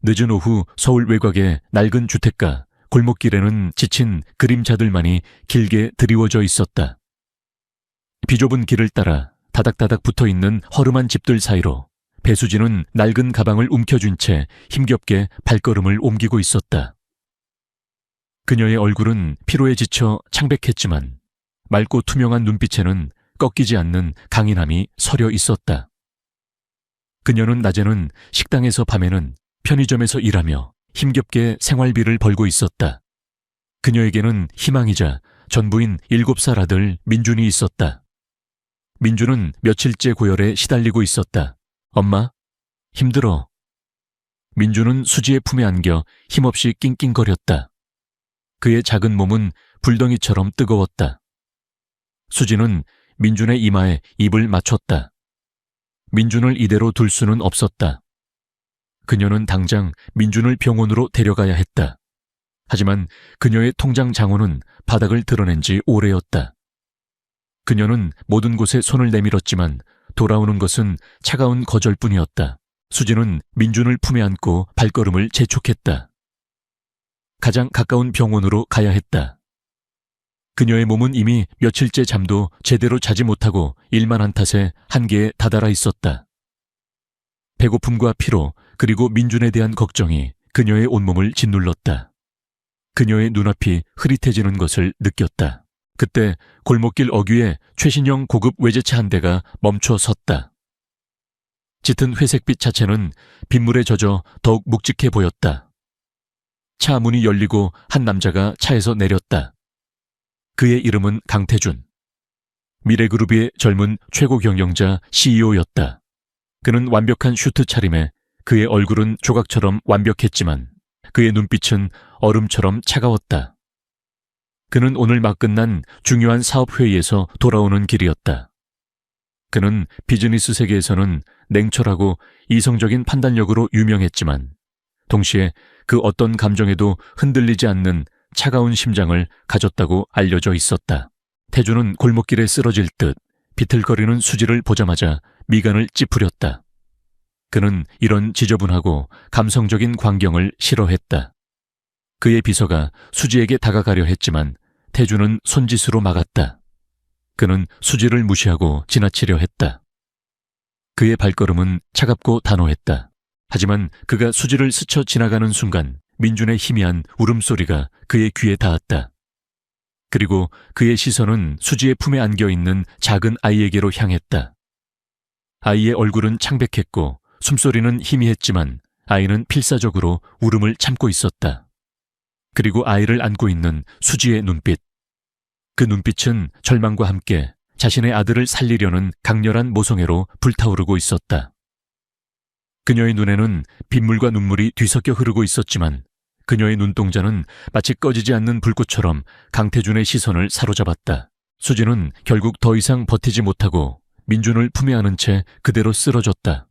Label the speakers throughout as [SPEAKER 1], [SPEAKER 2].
[SPEAKER 1] 늦은 오후 서울 외곽의 낡은 주택가, 골목길에는 지친 그림자들만이 길게 드리워져 있었다. 비좁은 길을 따라 다닥다닥 붙어있는 허름한 집들 사이로 배수진은 낡은 가방을 움켜쥔 채 힘겹게 발걸음을 옮기고 있었다. 그녀의 얼굴은 피로에 지쳐 창백했지만 맑고 투명한 눈빛에는 꺾이지 않는 강인함이 서려 있었다. 그녀는 낮에는 식당에서, 밤에는 편의점에서 일하며 힘겹게 생활비를 벌고 있었다. 그녀에게는 희망이자 전부인 7살 아들 민준이 있었다. 민준은 며칠째 고열에 시달리고 있었다. 엄마, 힘들어. 민준은 수지의 품에 안겨 힘없이 낑낑거렸다. 그의 작은 몸은 불덩이처럼 뜨거웠다. 수지는 민준의 이마에 입을 맞췄다. 민준을 이대로 둘 수는 없었다. 그녀는 당장 민준을 병원으로 데려가야 했다. 하지만 그녀의 통장 장부는 바닥을 드러낸 지 오래였다. 그녀는 모든 곳에 손을 내밀었지만 돌아오는 것은 차가운 거절뿐이었다. 수지는 민준을 품에 안고 발걸음을 재촉했다. 가장 가까운 병원으로 가야 했다. 그녀의 몸은 이미 며칠째 잠도 제대로 자지 못하고 일만 한 탓에 한계에 다다라 있었다. 배고픔과 피로, 그리고 민준에 대한 걱정이 그녀의 온몸을 짓눌렀다. 그녀의 눈앞이 흐릿해지는 것을 느꼈다. 그때 골목길 어귀에 최신형 고급 외제차 한 대가 멈춰 섰다. 짙은 회색빛 차체는 빗물에 젖어 더욱 묵직해 보였다. 차 문이 열리고 한 남자가 차에서 내렸다. 그의 이름은 강태준. 미래그룹의 젊은 최고 경영자 CEO였다. 그는 완벽한 슈트 차림에 그의 얼굴은 조각처럼 완벽했지만 그의 눈빛은 얼음처럼 차가웠다. 그는 오늘 막 끝난 중요한 사업회의에서 돌아오는 길이었다. 그는 비즈니스 세계에서는 냉철하고 이성적인 판단력으로 유명했지만 동시에 그 어떤 감정에도 흔들리지 않는 차가운 심장을 가졌다고 알려져 있었다. 태준은 골목길에 쓰러질 듯 비틀거리는 수지를 보자마자 미간을 찌푸렸다. 그는 이런 지저분하고 감성적인 광경을 싫어했다. 그의 비서가 수지에게 다가가려 했지만 태준은 손짓으로 막았다. 그는 수지를 무시하고 지나치려 했다. 그의 발걸음은 차갑고 단호했다. 하지만 그가 수지를 스쳐 지나가는 순간 민준의 희미한 울음소리가 그의 귀에 닿았다. 그리고 그의 시선은 수지의 품에 안겨있는 작은 아이에게로 향했다. 아이의 얼굴은 창백했고 숨소리는 희미했지만 아이는 필사적으로 울음을 참고 있었다. 그리고 아이를 안고 있는 수지의 눈빛. 그 눈빛은 절망과 함께 자신의 아들을 살리려는 강렬한 모성애로 불타오르고 있었다. 그녀의 눈에는 빗물과 눈물이 뒤섞여 흐르고 있었지만 그녀의 눈동자는 마치 꺼지지 않는 불꽃처럼 강태준의 시선을 사로잡았다. 수지는 결국 더 이상 버티지 못하고 민준을 품에 안은 채 그대로 쓰러졌다.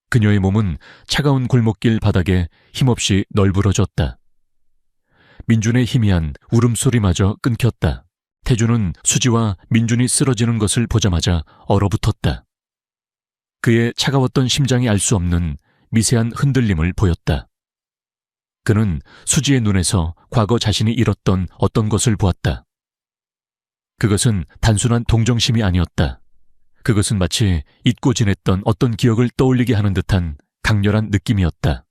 [SPEAKER 1] 그녀의 몸은 차가운 골목길 바닥에 힘없이 널브러졌다. 민준의 희미한 울음소리마저 끊겼다. 태준은 수지와 민준이 쓰러지는 것을 보자마자 얼어붙었다. 그의 차가웠던 심장이 알 수 없는 미세한 흔들림을 보였다. 그는 수지의 눈에서 과거 자신이 잃었던 어떤 것을 보았다. 그것은 단순한 동정심이 아니었다. 그것은 마치 잊고 지냈던 어떤 기억을 떠올리게 하는 듯한 강렬한 느낌이었다.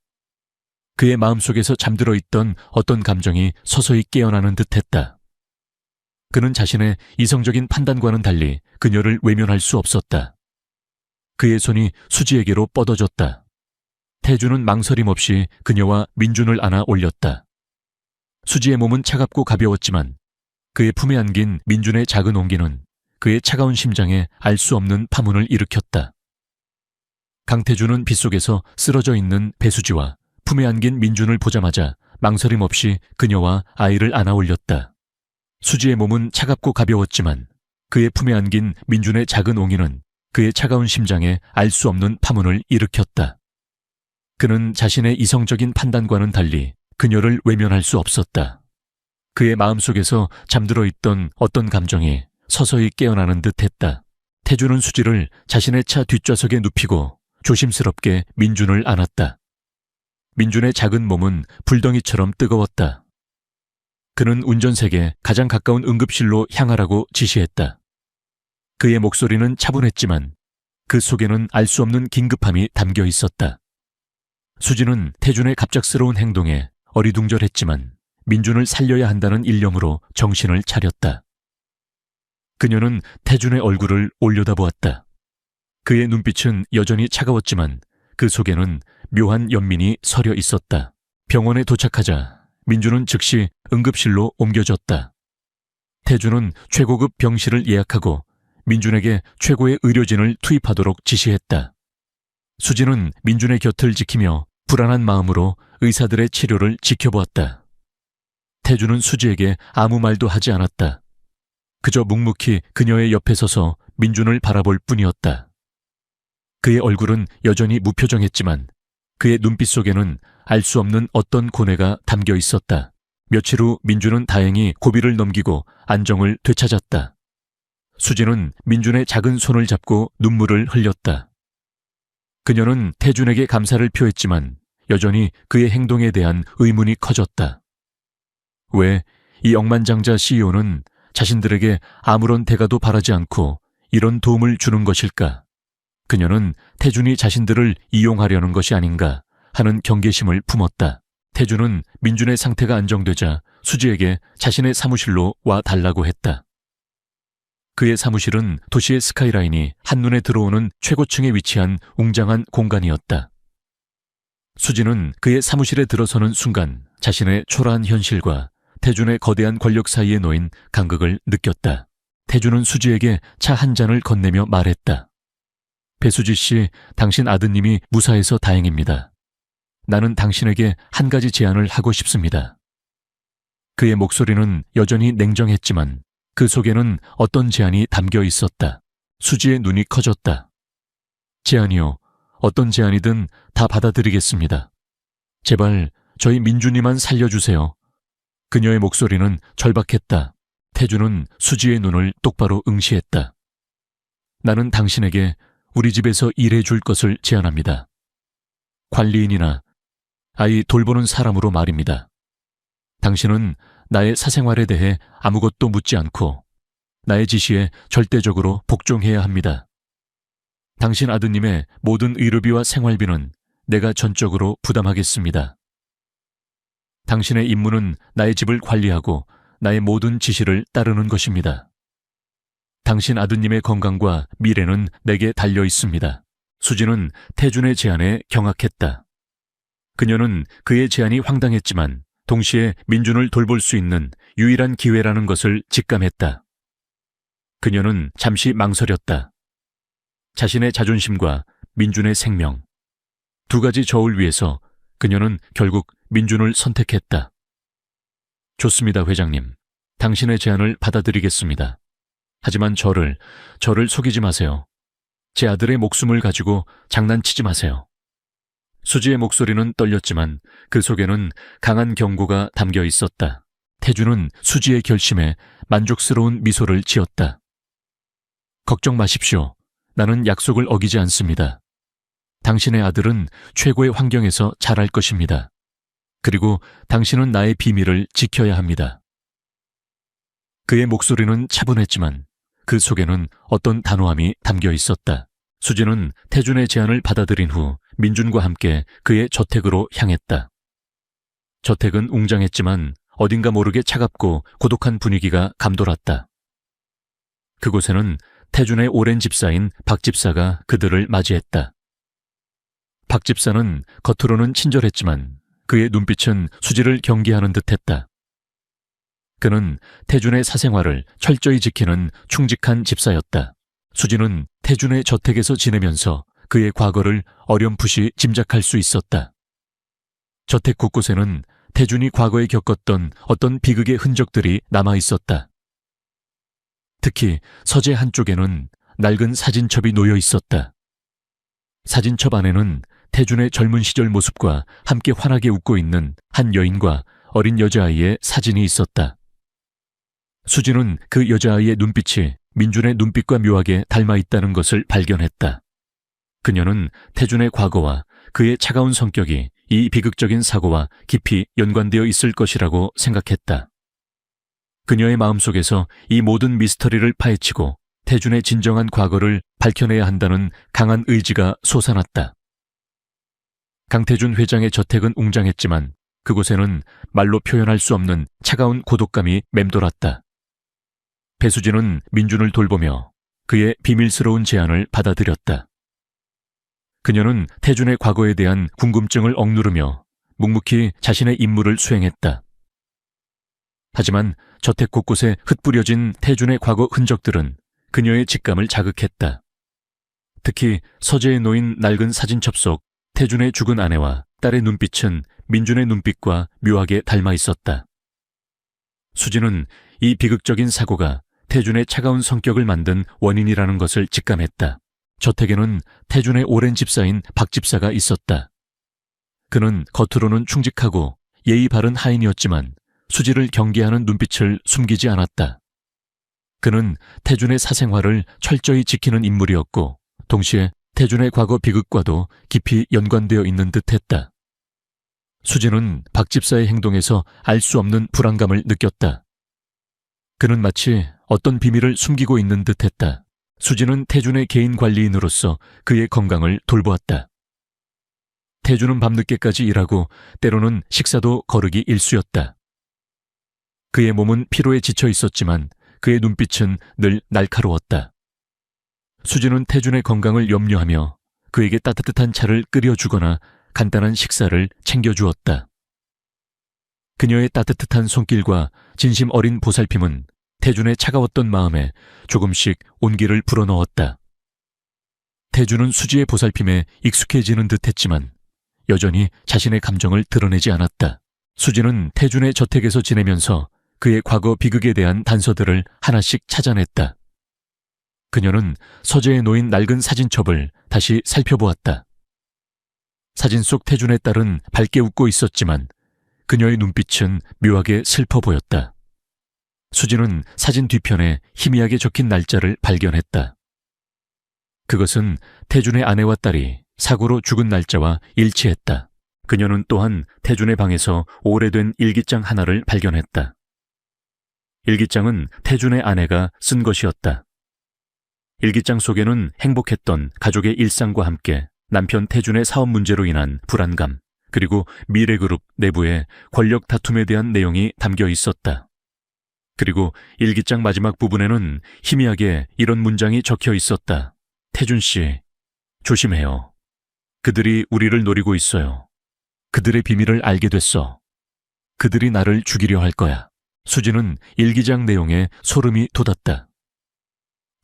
[SPEAKER 1] 그의 마음속에서 잠들어 있던 어떤 감정이 서서히 깨어나는 듯했다. 그는 자신의 이성적인 판단과는 달리 그녀를 외면할 수 없었다. 그의 손이 수지에게로 뻗어졌다. 태준은 망설임 없이 그녀와 민준을 안아 올렸다. 수지의 몸은 차갑고 가벼웠지만 그의 품에 안긴 민준의 작은 온기는 그의 차가운 심장에 알 수 없는 파문을 일으켰다. 강태준은 빗속에서 쓰러져 있는 배수지와 품에 안긴 민준을 보자마자 망설임 없이 그녀와 아이를 안아 올렸다. 수지의 몸은 차갑고 가벼웠지만 그의 품에 안긴 민준의 작은 옹이는 그의 차가운 심장에 알 수 없는 파문을 일으켰다. 그는 자신의 이성적인 판단과는 달리 그녀를 외면할 수 없었다. 그의 마음속에서 잠들어 있던 어떤 감정이 서서히 깨어나는 듯했다. 태준은 수지를 자신의 차 뒷좌석에 눕히고 조심스럽게 민준을 안았다. 민준의 작은 몸은 불덩이처럼 뜨거웠다. 그는 운전석에 가장 가까운 응급실로 향하라고 지시했다. 그의 목소리는 차분했지만 그 속에는 알 수 없는 긴급함이 담겨 있었다. 수지는 태준의 갑작스러운 행동에 어리둥절했지만 민준을 살려야 한다는 일념으로 정신을 차렸다. 그녀는 태준의 얼굴을 올려다보았다. 그의 눈빛은 여전히 차가웠지만 그 속에는 묘한 연민이 서려 있었다. 병원에 도착하자 민준은 즉시 응급실로 옮겨졌다. 태준은 최고급 병실을 예약하고 민준에게 최고의 의료진을 투입하도록 지시했다. 수지는 민준의 곁을 지키며 불안한 마음으로 의사들의 치료를 지켜보았다. 태준은 수지에게 아무 말도 하지 않았다. 그저 묵묵히 그녀의 옆에 서서 민준을 바라볼 뿐이었다. 그의 얼굴은 여전히 무표정했지만 그의 눈빛 속에는 알 수 없는 어떤 고뇌가 담겨 있었다. 며칠 후 민준은 다행히 고비를 넘기고 안정을 되찾았다. 수지는 민준의 작은 손을 잡고 눈물을 흘렸다. 그녀는 태준에게 감사를 표했지만 여전히 그의 행동에 대한 의문이 커졌다. 왜 이 억만장자 CEO는 자신들에게 아무런 대가도 바라지 않고 이런 도움을 주는 것일까? 그녀는 태준이 자신들을 이용하려는 것이 아닌가 하는 경계심을 품었다. 태준은 민준의 상태가 안정되자 수지에게 자신의 사무실로 와 달라고 했다. 그의 사무실은 도시의 스카이라인이 한눈에 들어오는 최고층에 위치한 웅장한 공간이었다. 수지는 그의 사무실에 들어서는 순간 자신의 초라한 현실과 태준의 거대한 권력 사이에 놓인 간극을 느꼈다. 태준은 수지에게 차 한 잔을 건네며 말했다. 배수지 씨, 당신 아드님이 무사해서 다행입니다. 나는 당신에게 한 가지 제안을 하고 싶습니다. 그의 목소리는 여전히 냉정했지만 그 속에는 어떤 제안이 담겨 있었다. 수지의 눈이 커졌다. 제안이요. 어떤 제안이든 다 받아들이겠습니다. 제발 저희 민준이만 살려주세요. 그녀의 목소리는 절박했다. 태준은 수지의 눈을 똑바로 응시했다. 나는 당신에게 우리 집에서 일해 줄 것을 제안합니다. 관리인이나 아이 돌보는 사람으로 말입니다. 당신은 나의 사생활에 대해 아무것도 묻지 않고 나의 지시에 절대적으로 복종해야 합니다. 당신 아드님의 모든 의료비와 생활비는 내가 전적으로 부담하겠습니다. 당신의 임무는 나의 집을 관리하고 나의 모든 지시를 따르는 것입니다. 당신 아드님의 건강과 미래는 내게 달려 있습니다. 수지는 태준의 제안에 경악했다. 그녀는 그의 제안이 황당했지만 동시에 민준을 돌볼 수 있는 유일한 기회라는 것을 직감했다. 그녀는 잠시 망설였다. 자신의 자존심과 민준의 생명, 두 가지 저울 위에서 그녀는 결국 민준을 선택했다. 좋습니다, 회장님. 당신의 제안을 받아들이겠습니다. 하지만 저를 속이지 마세요. 제 아들의 목숨을 가지고 장난치지 마세요. 수지의 목소리는 떨렸지만 그 속에는 강한 경고가 담겨 있었다. 태준은 수지의 결심에 만족스러운 미소를 지었다. 걱정 마십시오. 나는 약속을 어기지 않습니다. 당신의 아들은 최고의 환경에서 자랄 것입니다. 그리고 당신은 나의 비밀을 지켜야 합니다. 그의 목소리는 차분했지만 그 속에는 어떤 단호함이 담겨 있었다. 수지는 태준의 제안을 받아들인 후 민준과 함께 그의 저택으로 향했다. 저택은 웅장했지만 어딘가 모르게 차갑고 고독한 분위기가 감돌았다. 그곳에는 태준의 오랜 집사인 박 집사가 그들을 맞이했다. 박 집사는 겉으로는 친절했지만 그의 눈빛은 수지를 경계하는 듯했다. 그는 태준의 사생활을 철저히 지키는 충직한 집사였다. 수지는 태준의 저택에서 지내면서 그의 과거를 어렴풋이 짐작할 수 있었다. 저택 곳곳에는 태준이 과거에 겪었던 어떤 비극의 흔적들이 남아 있었다. 특히 서재 한쪽에는 낡은 사진첩이 놓여 있었다. 사진첩 안에는 태준의 젊은 시절 모습과 함께 환하게 웃고 있는 한 여인과 어린 여자아이의 사진이 있었다. 수지는 그 여자아이의 눈빛이 민준의 눈빛과 묘하게 닮아 있다는 것을 발견했다. 그녀는 태준의 과거와 그의 차가운 성격이 이 비극적인 사고와 깊이 연관되어 있을 것이라고 생각했다. 그녀의 마음속에서 이 모든 미스터리를 파헤치고 태준의 진정한 과거를 밝혀내야 한다는 강한 의지가 솟아났다. 강태준 회장의 저택은 웅장했지만 그곳에는 말로 표현할 수 없는 차가운 고독감이 맴돌았다. 배수진은 민준을 돌보며 그의 비밀스러운 제안을 받아들였다. 그녀는 태준의 과거에 대한 궁금증을 억누르며 묵묵히 자신의 임무를 수행했다. 하지만 저택 곳곳에 흩뿌려진 태준의 과거 흔적들은 그녀의 직감을 자극했다. 특히 서재에 놓인 낡은 사진첩 속 태준의 죽은 아내와 딸의 눈빛은 민준의 눈빛과 묘하게 닮아 있었다. 수지는 이 비극적인 사고가 태준의 차가운 성격을 만든 원인이라는 것을 직감했다. 저택에는 태준의 오랜 집사인 박 집사가 있었다. 그는 겉으로는 충직하고 예의 바른 하인이었지만 수지를 경계하는 눈빛을 숨기지 않았다. 그는 태준의 사생활을 철저히 지키는 인물이었고 동시에 태준의 과거 비극과도 깊이 연관되어 있는 듯했다. 수지는 박 집사의 행동에서 알 수 없는 불안감을 느꼈다. 그는 마치 어떤 비밀을 숨기고 있는 듯했다. 수지는 태준의 개인 관리인으로서 그의 건강을 돌보았다. 태준은 밤늦게까지 일하고 때로는 식사도 거르기 일쑤였다. 그의 몸은 피로에 지쳐 있었지만 그의 눈빛은 늘 날카로웠다. 수지는 태준의 건강을 염려하며 그에게 따뜻한 차를 끓여주거나 간단한 식사를 챙겨주었다. 그녀의 따뜻한 손길과 진심 어린 보살핌은 태준의 차가웠던 마음에 조금씩 온기를 불어넣었다. 태준은 수지의 보살핌에 익숙해지는 듯했지만 여전히 자신의 감정을 드러내지 않았다. 수지는 태준의 저택에서 지내면서 그의 과거 비극에 대한 단서들을 하나씩 찾아냈다. 그녀는 서재에 놓인 낡은 사진첩을 다시 살펴보았다. 사진 속 태준의 딸은 밝게 웃고 있었지만 그녀의 눈빛은 묘하게 슬퍼 보였다. 수지는 사진 뒤편에 희미하게 적힌 날짜를 발견했다. 그것은 태준의 아내와 딸이 사고로 죽은 날짜와 일치했다. 그녀는 또한 태준의 방에서 오래된 일기장 하나를 발견했다. 일기장은 태준의 아내가 쓴 것이었다. 일기장 속에는 행복했던 가족의 일상과 함께 남편 태준의 사업 문제로 인한 불안감, 그리고 미래그룹 내부의 권력 다툼에 대한 내용이 담겨 있었다. 그리고 일기장 마지막 부분에는 희미하게 이런 문장이 적혀 있었다. 태준 씨, 조심해요. 그들이 우리를 노리고 있어요. 그들의 비밀을 알게 됐어. 그들이 나를 죽이려 할 거야. 수지는 일기장 내용에 소름이 돋았다.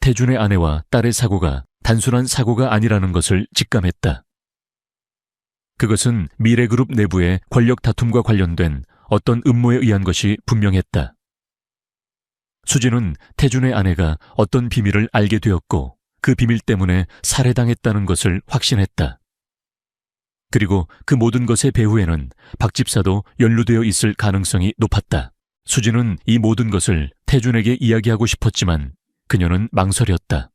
[SPEAKER 1] 태준의 아내와 딸의 사고가 단순한 사고가 아니라는 것을 직감했다. 그것은 미래그룹 내부의 권력 다툼과 관련된 어떤 음모에 의한 것이 분명했다. 수지는 태준의 아내가 어떤 비밀을 알게 되었고 그 비밀 때문에 살해당했다는 것을 확신했다. 그리고 그 모든 것의 배후에는 박 집사도 연루되어 있을 가능성이 높았다. 수지는 이 모든 것을 태준에게 이야기하고 싶었지만 그녀는 망설였다.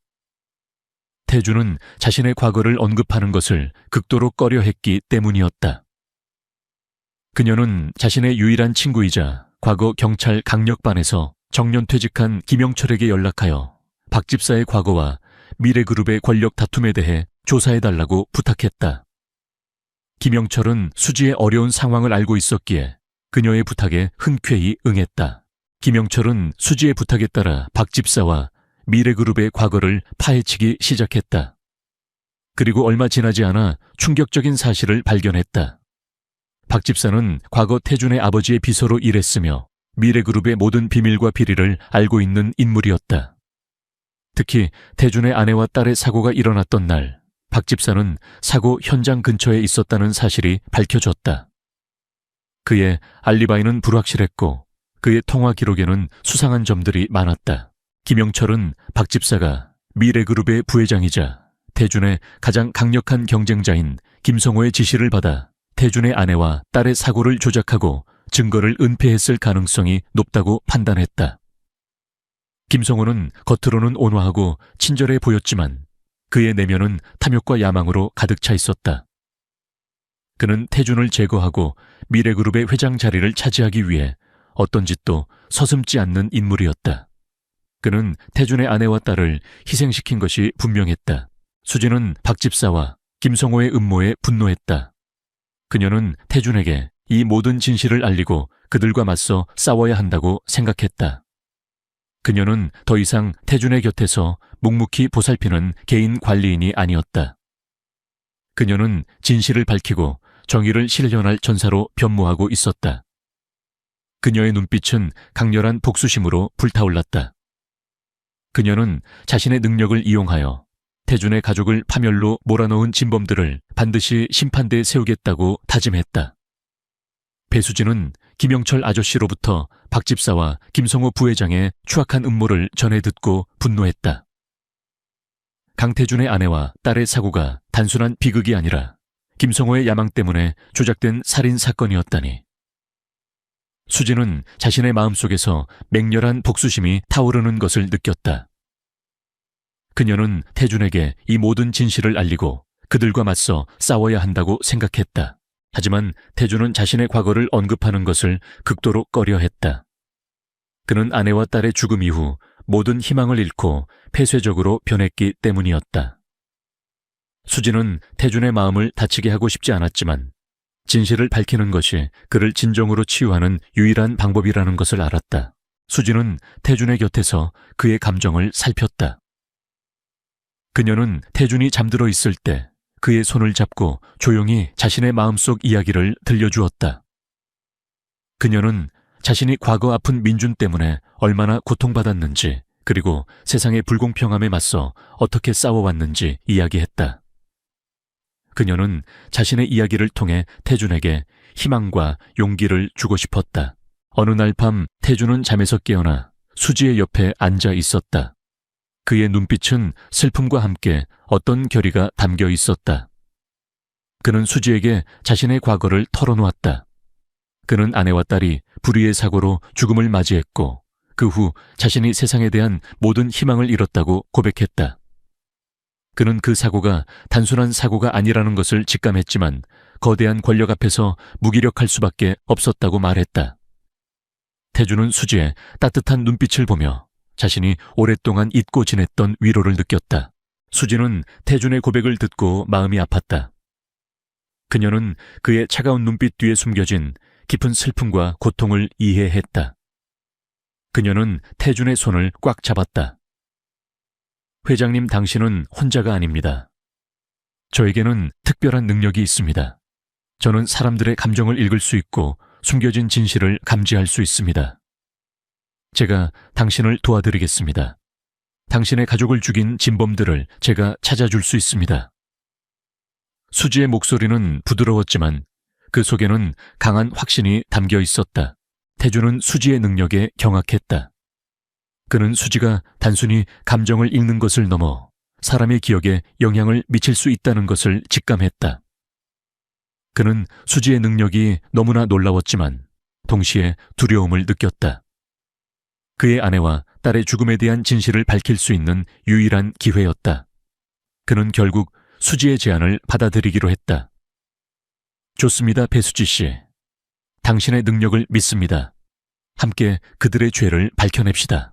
[SPEAKER 1] 태준은 자신의 과거를 언급하는 것을 극도로 꺼려했기 때문이었다. 그녀는 자신의 유일한 친구이자 과거 경찰 강력반에서 정년퇴직한 김영철에게 연락하여 박 집사의 과거와 미래그룹의 권력 다툼에 대해 조사해달라고 부탁했다. 김영철은 수지의 어려운 상황을 알고 있었기에 그녀의 부탁에 흔쾌히 응했다. 김영철은 수지의 부탁에 따라 박 집사와 미래그룹의 과거를 파헤치기 시작했다. 그리고 얼마 지나지 않아 충격적인 사실을 발견했다. 박 집사는 과거 태준의 아버지의 비서로 일했으며 미래그룹의 모든 비밀과 비리를 알고 있는 인물이었다. 특히 태준의 아내와 딸의 사고가 일어났던 날, 박 집사는 사고 현장 근처에 있었다는 사실이 밝혀졌다. 그의 알리바이는 불확실했고 그의 통화 기록에는 수상한 점들이 많았다. 김영철은 박 집사가 미래그룹의 부회장이자 태준의 가장 강력한 경쟁자인 김성호의 지시를 받아 태준의 아내와 딸의 사고를 조작하고 증거를 은폐했을 가능성이 높다고 판단했다. 김성호는 겉으로는 온화하고 친절해 보였지만 그의 내면은 탐욕과 야망으로 가득 차 있었다. 그는 태준을 제거하고 미래그룹의 회장 자리를 차지하기 위해 어떤 짓도 서슴지 않는 인물이었다. 그는 태준의 아내와 딸을 희생시킨 것이 분명했다. 수지는 박 집사와 김성호의 음모에 분노했다. 그녀는 태준에게 이 모든 진실을 알리고 그들과 맞서 싸워야 한다고 생각했다. 그녀는 더 이상 태준의 곁에서 묵묵히 보살피는 개인 관리인이 아니었다. 그녀는 진실을 밝히고 정의를 실현할 전사로 변모하고 있었다. 그녀의 눈빛은 강렬한 복수심으로 불타올랐다. 그녀는 자신의 능력을 이용하여 태준의 가족을 파멸로 몰아넣은 진범들을 반드시 심판대에 세우겠다고 다짐했다. 배수진은 김영철 아저씨로부터 박 집사와 김성호 부회장의 추악한 음모를 전해 듣고 분노했다. 강태준의 아내와 딸의 사고가 단순한 비극이 아니라 김성호의 야망 때문에 조작된 살인 사건이었다니. 수지는 자신의 마음속에서 맹렬한 복수심이 타오르는 것을 느꼈다. 그녀는 태준에게 이 모든 진실을 알리고 그들과 맞서 싸워야 한다고 생각했다. 하지만 태준은 자신의 과거를 언급하는 것을 극도로 꺼려했다. 그는 아내와 딸의 죽음 이후 모든 희망을 잃고 폐쇄적으로 변했기 때문이었다. 수지는 태준의 마음을 다치게 하고 싶지 않았지만 진실을 밝히는 것이 그를 진정으로 치유하는 유일한 방법이라는 것을 알았다. 수지는 태준의 곁에서 그의 감정을 살폈다. 그녀는 태준이 잠들어 있을 때 그의 손을 잡고 조용히 자신의 마음속 이야기를 들려주었다. 그녀는 자신이 과거 아픈 민준 때문에 얼마나 고통받았는지, 그리고 세상의 불공평함에 맞서 어떻게 싸워왔는지 이야기했다. 그녀는 자신의 이야기를 통해 태준에게 희망과 용기를 주고 싶었다. 어느 날 밤 태준은 잠에서 깨어나 수지의 옆에 앉아 있었다. 그의 눈빛은 슬픔과 함께 어떤 결의가 담겨 있었다. 그는 수지에게 자신의 과거를 털어놓았다. 그는 아내와 딸이 불의의 사고로 죽음을 맞이했고 그 후 자신이 세상에 대한 모든 희망을 잃었다고 고백했다. 그는 그 사고가 단순한 사고가 아니라는 것을 직감했지만 거대한 권력 앞에서 무기력할 수밖에 없었다고 말했다. 태준은 수지의 따뜻한 눈빛을 보며 자신이 오랫동안 잊고 지냈던 위로를 느꼈다. 수지는 태준의 고백을 듣고 마음이 아팠다. 그녀는 그의 차가운 눈빛 뒤에 숨겨진 깊은 슬픔과 고통을 이해했다. 그녀는 태준의 손을 꽉 잡았다. 회장님, 당신은 혼자가 아닙니다. 저에게는 특별한 능력이 있습니다. 저는 사람들의 감정을 읽을 수 있고 숨겨진 진실을 감지할 수 있습니다. 제가 당신을 도와드리겠습니다. 당신의 가족을 죽인 진범들을 제가 찾아줄 수 있습니다. 수지의 목소리는 부드러웠지만 그 속에는 강한 확신이 담겨 있었다. 태준은 수지의 능력에 경악했다. 그는 수지가 단순히 감정을 읽는 것을 넘어 사람의 기억에 영향을 미칠 수 있다는 것을 직감했다. 그는 수지의 능력이 너무나 놀라웠지만 동시에 두려움을 느꼈다. 그의 아내와 딸의 죽음에 대한 진실을 밝힐 수 있는 유일한 기회였다. 그는 결국 수지의 제안을 받아들이기로 했다. 좋습니다, 배수지 씨. 당신의 능력을 믿습니다. 함께 그들의 죄를 밝혀냅시다.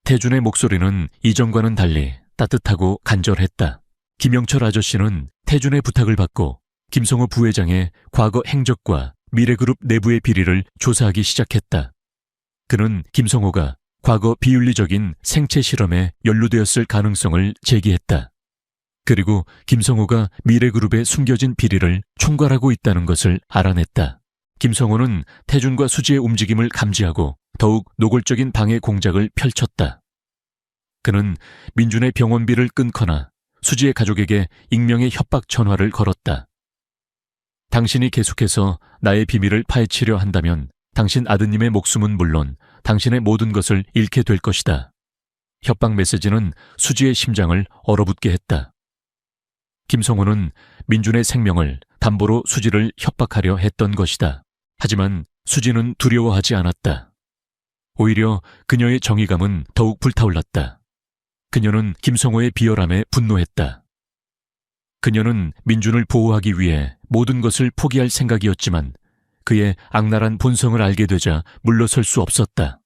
[SPEAKER 1] 태준의 목소리는 이전과는 달리 따뜻하고 간절했다. 김영철 아저씨는 태준의 부탁을 받고 김성호 부회장의 과거 행적과 미래그룹 내부의 비리를 조사하기 시작했다. 그는 김성호가 과거 비윤리적인 생체 실험에 연루되었을 가능성을 제기했다. 그리고 김성호가 미래그룹의 숨겨진 비리를 총괄하고 있다는 것을 알아냈다. 김성호는 태준과 수지의 움직임을 감지하고 더욱 노골적인 방해 공작을 펼쳤다. 그는 민준의 병원비를 끊거나 수지의 가족에게 익명의 협박 전화를 걸었다. 당신이 계속해서 나의 비밀을 파헤치려 한다면 당신 아드님의 목숨은 물론 당신의 모든 것을 잃게 될 것이다. 협박 메시지는 수지의 심장을 얼어붙게 했다. 김성호는 민준의 생명을 담보로 수지를 협박하려 했던 것이다. 하지만 수지는 두려워하지 않았다. 오히려 그녀의 정의감은 더욱 불타올랐다. 그녀는 김성호의 비열함에 분노했다. 그녀는 민준을 보호하기 위해 모든 것을 포기할 생각이었지만 그의 악랄한 본성을 알게 되자 물러설 수 없었다.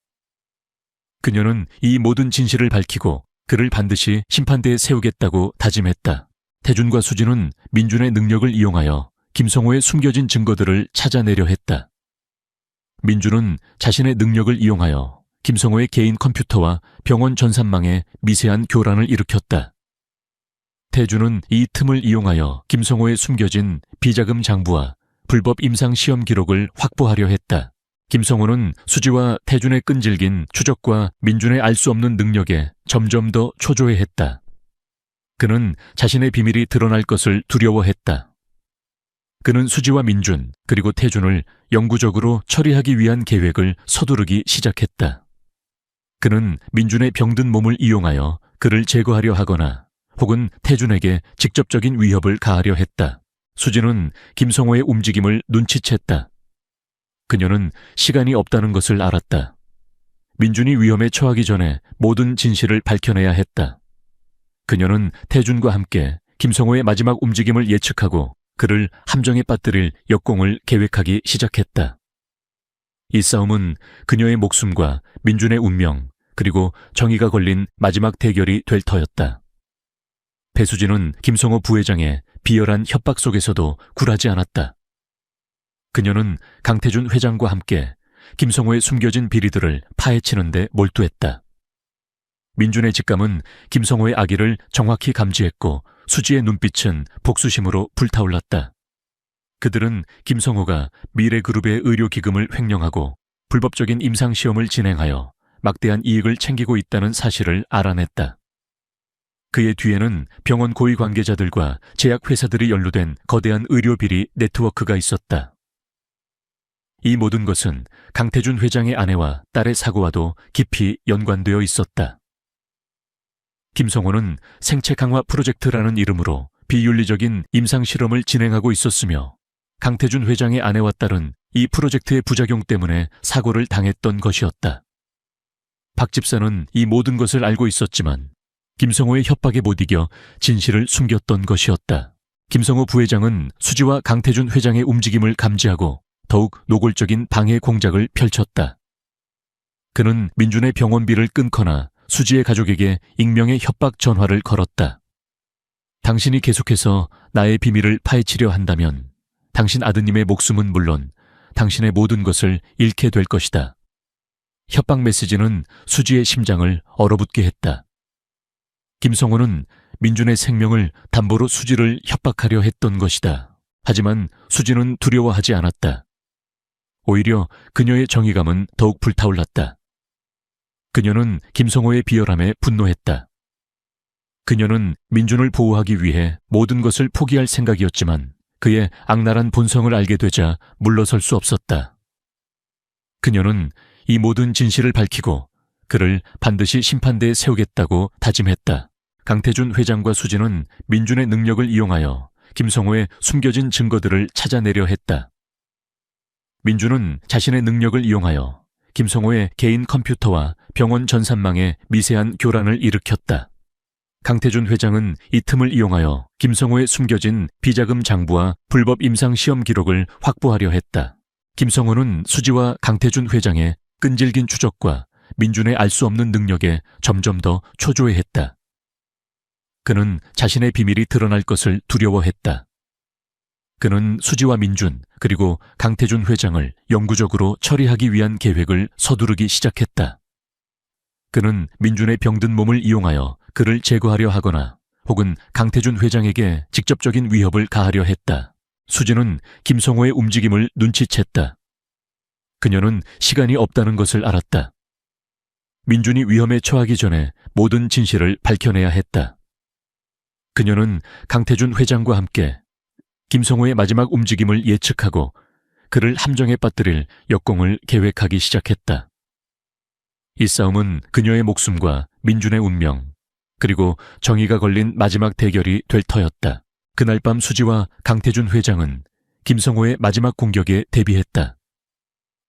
[SPEAKER 1] 그녀는 이 모든 진실을 밝히고 그를 반드시 심판대에 세우겠다고 다짐했다. 태준과 수진은 민준의 능력을 이용하여 김성호의 숨겨진 증거들을 찾아내려 했다. 민준은 자신의 능력을 이용하여 김성호의 개인 컴퓨터와 병원 전산망에 미세한 교란을 일으켰다. 태준은 이 틈을 이용하여 김성호의 숨겨진 비자금 장부와 불법 임상 시험 기록을 확보하려 했다. 김성호는 수지와 태준의 끈질긴 추적과 민준의 알 수 없는 능력에 점점 더 초조해했다. 그는 자신의 비밀이 드러날 것을 두려워했다. 그는 수지와 민준 그리고 태준을 영구적으로 처리하기 위한 계획을 서두르기 시작했다. 그는 민준의 병든 몸을 이용하여 그를 제거하려 하거나 혹은 태준에게 직접적인 위협을 가하려 했다. 수지는 김성호의 움직임을 눈치챘다. 그녀는 시간이 없다는 것을 알았다. 민준이 위험에 처하기 전에 모든 진실을 밝혀내야 했다. 그녀는 태준과 함께 김성호의 마지막 움직임을 예측하고 그를 함정에 빠뜨릴 역공을 계획하기 시작했다. 이 싸움은 그녀의 목숨과 민준의 운명 그리고 정의가 걸린 마지막 대결이 될 터였다. 배수진은 김성호 부회장의 비열한 협박 속에서도 굴하지 않았다. 그녀는 강태준 회장과 함께 김성호의 숨겨진 비리들을 파헤치는 데 몰두했다. 민준의 직감은 김성호의 악의를 정확히 감지했고 수지의 눈빛은 복수심으로 불타올랐다. 그들은 김성호가 미래그룹의 의료기금을 횡령하고 불법적인 임상시험을 진행하여 막대한 이익을 챙기고 있다는 사실을 알아냈다. 그의 뒤에는 병원 고위 관계자들과 제약회사들이 연루된 거대한 의료비리 네트워크가 있었다. 이 모든 것은 강태준 회장의 아내와 딸의 사고와도 깊이 연관되어 있었다. 김성호는 생체 강화 프로젝트라는 이름으로 비윤리적인 임상실험을 진행하고 있었으며 강태준 회장의 아내와 딸은 이 프로젝트의 부작용 때문에 사고를 당했던 것이었다. 박 집사는 이 모든 것을 알고 있었지만 김성호의 협박에 못 이겨 진실을 숨겼던 것이었다. 김성호 부회장은 수지와 강태준 회장의 움직임을 감지하고 더욱 노골적인 방해 공작을 펼쳤다. 그는 민준의 병원비를 끊거나 수지의 가족에게 익명의 협박 전화를 걸었다. 당신이 계속해서 나의 비밀을 파헤치려 한다면 당신 아드님의 목숨은 물론 당신의 모든 것을 잃게 될 것이다. 협박 메시지는 수지의 심장을 얼어붙게 했다. 김성호는 민준의 생명을 담보로 수지를 협박하려 했던 것이다. 하지만 수지는 두려워하지 않았다. 오히려 그녀의 정의감은 더욱 불타올랐다. 그녀는 김성호의 비열함에 분노했다. 그녀는 민준을 보호하기 위해 모든 것을 포기할 생각이었지만 그의 악랄한 본성을 알게 되자 물러설 수 없었다. 그녀는 이 모든 진실을 밝히고 그를 반드시 심판대에 세우겠다고 다짐했다. 강태준 회장과 수지는 민준의 능력을 이용하여 김성호의 숨겨진 증거들을 찾아내려 했다. 민준은 자신의 능력을 이용하여 김성호의 개인 컴퓨터와 병원 전산망에 미세한 교란을 일으켰다. 강태준 회장은 이 틈을 이용하여 김성호의 숨겨진 비자금 장부와 불법 임상 시험 기록을 확보하려 했다. 김성호는 수지와 강태준 회장의 끈질긴 추적과 민준의 알 수 없는 능력에 점점 더 초조해했다. 그는 자신의 비밀이 드러날 것을 두려워했다. 그는 수지와 민준 그리고 강태준 회장을 영구적으로 처리하기 위한 계획을 서두르기 시작했다. 그는 민준의 병든 몸을 이용하여 그를 제거하려 하거나 혹은 강태준 회장에게 직접적인 위협을 가하려 했다. 수지는 김성호의 움직임을 눈치챘다. 그녀는 시간이 없다는 것을 알았다. 민준이 위험에 처하기 전에 모든 진실을 밝혀내야 했다. 그녀는 강태준 회장과 함께 김성호의 마지막 움직임을 예측하고 그를 함정에 빠뜨릴 역공을 계획하기 시작했다. 이 싸움은 그녀의 목숨과 민준의 운명, 그리고 정의가 걸린 마지막 대결이 될 터였다. 그날 밤 수지와 강태준 회장은 김성호의 마지막 공격에 대비했다.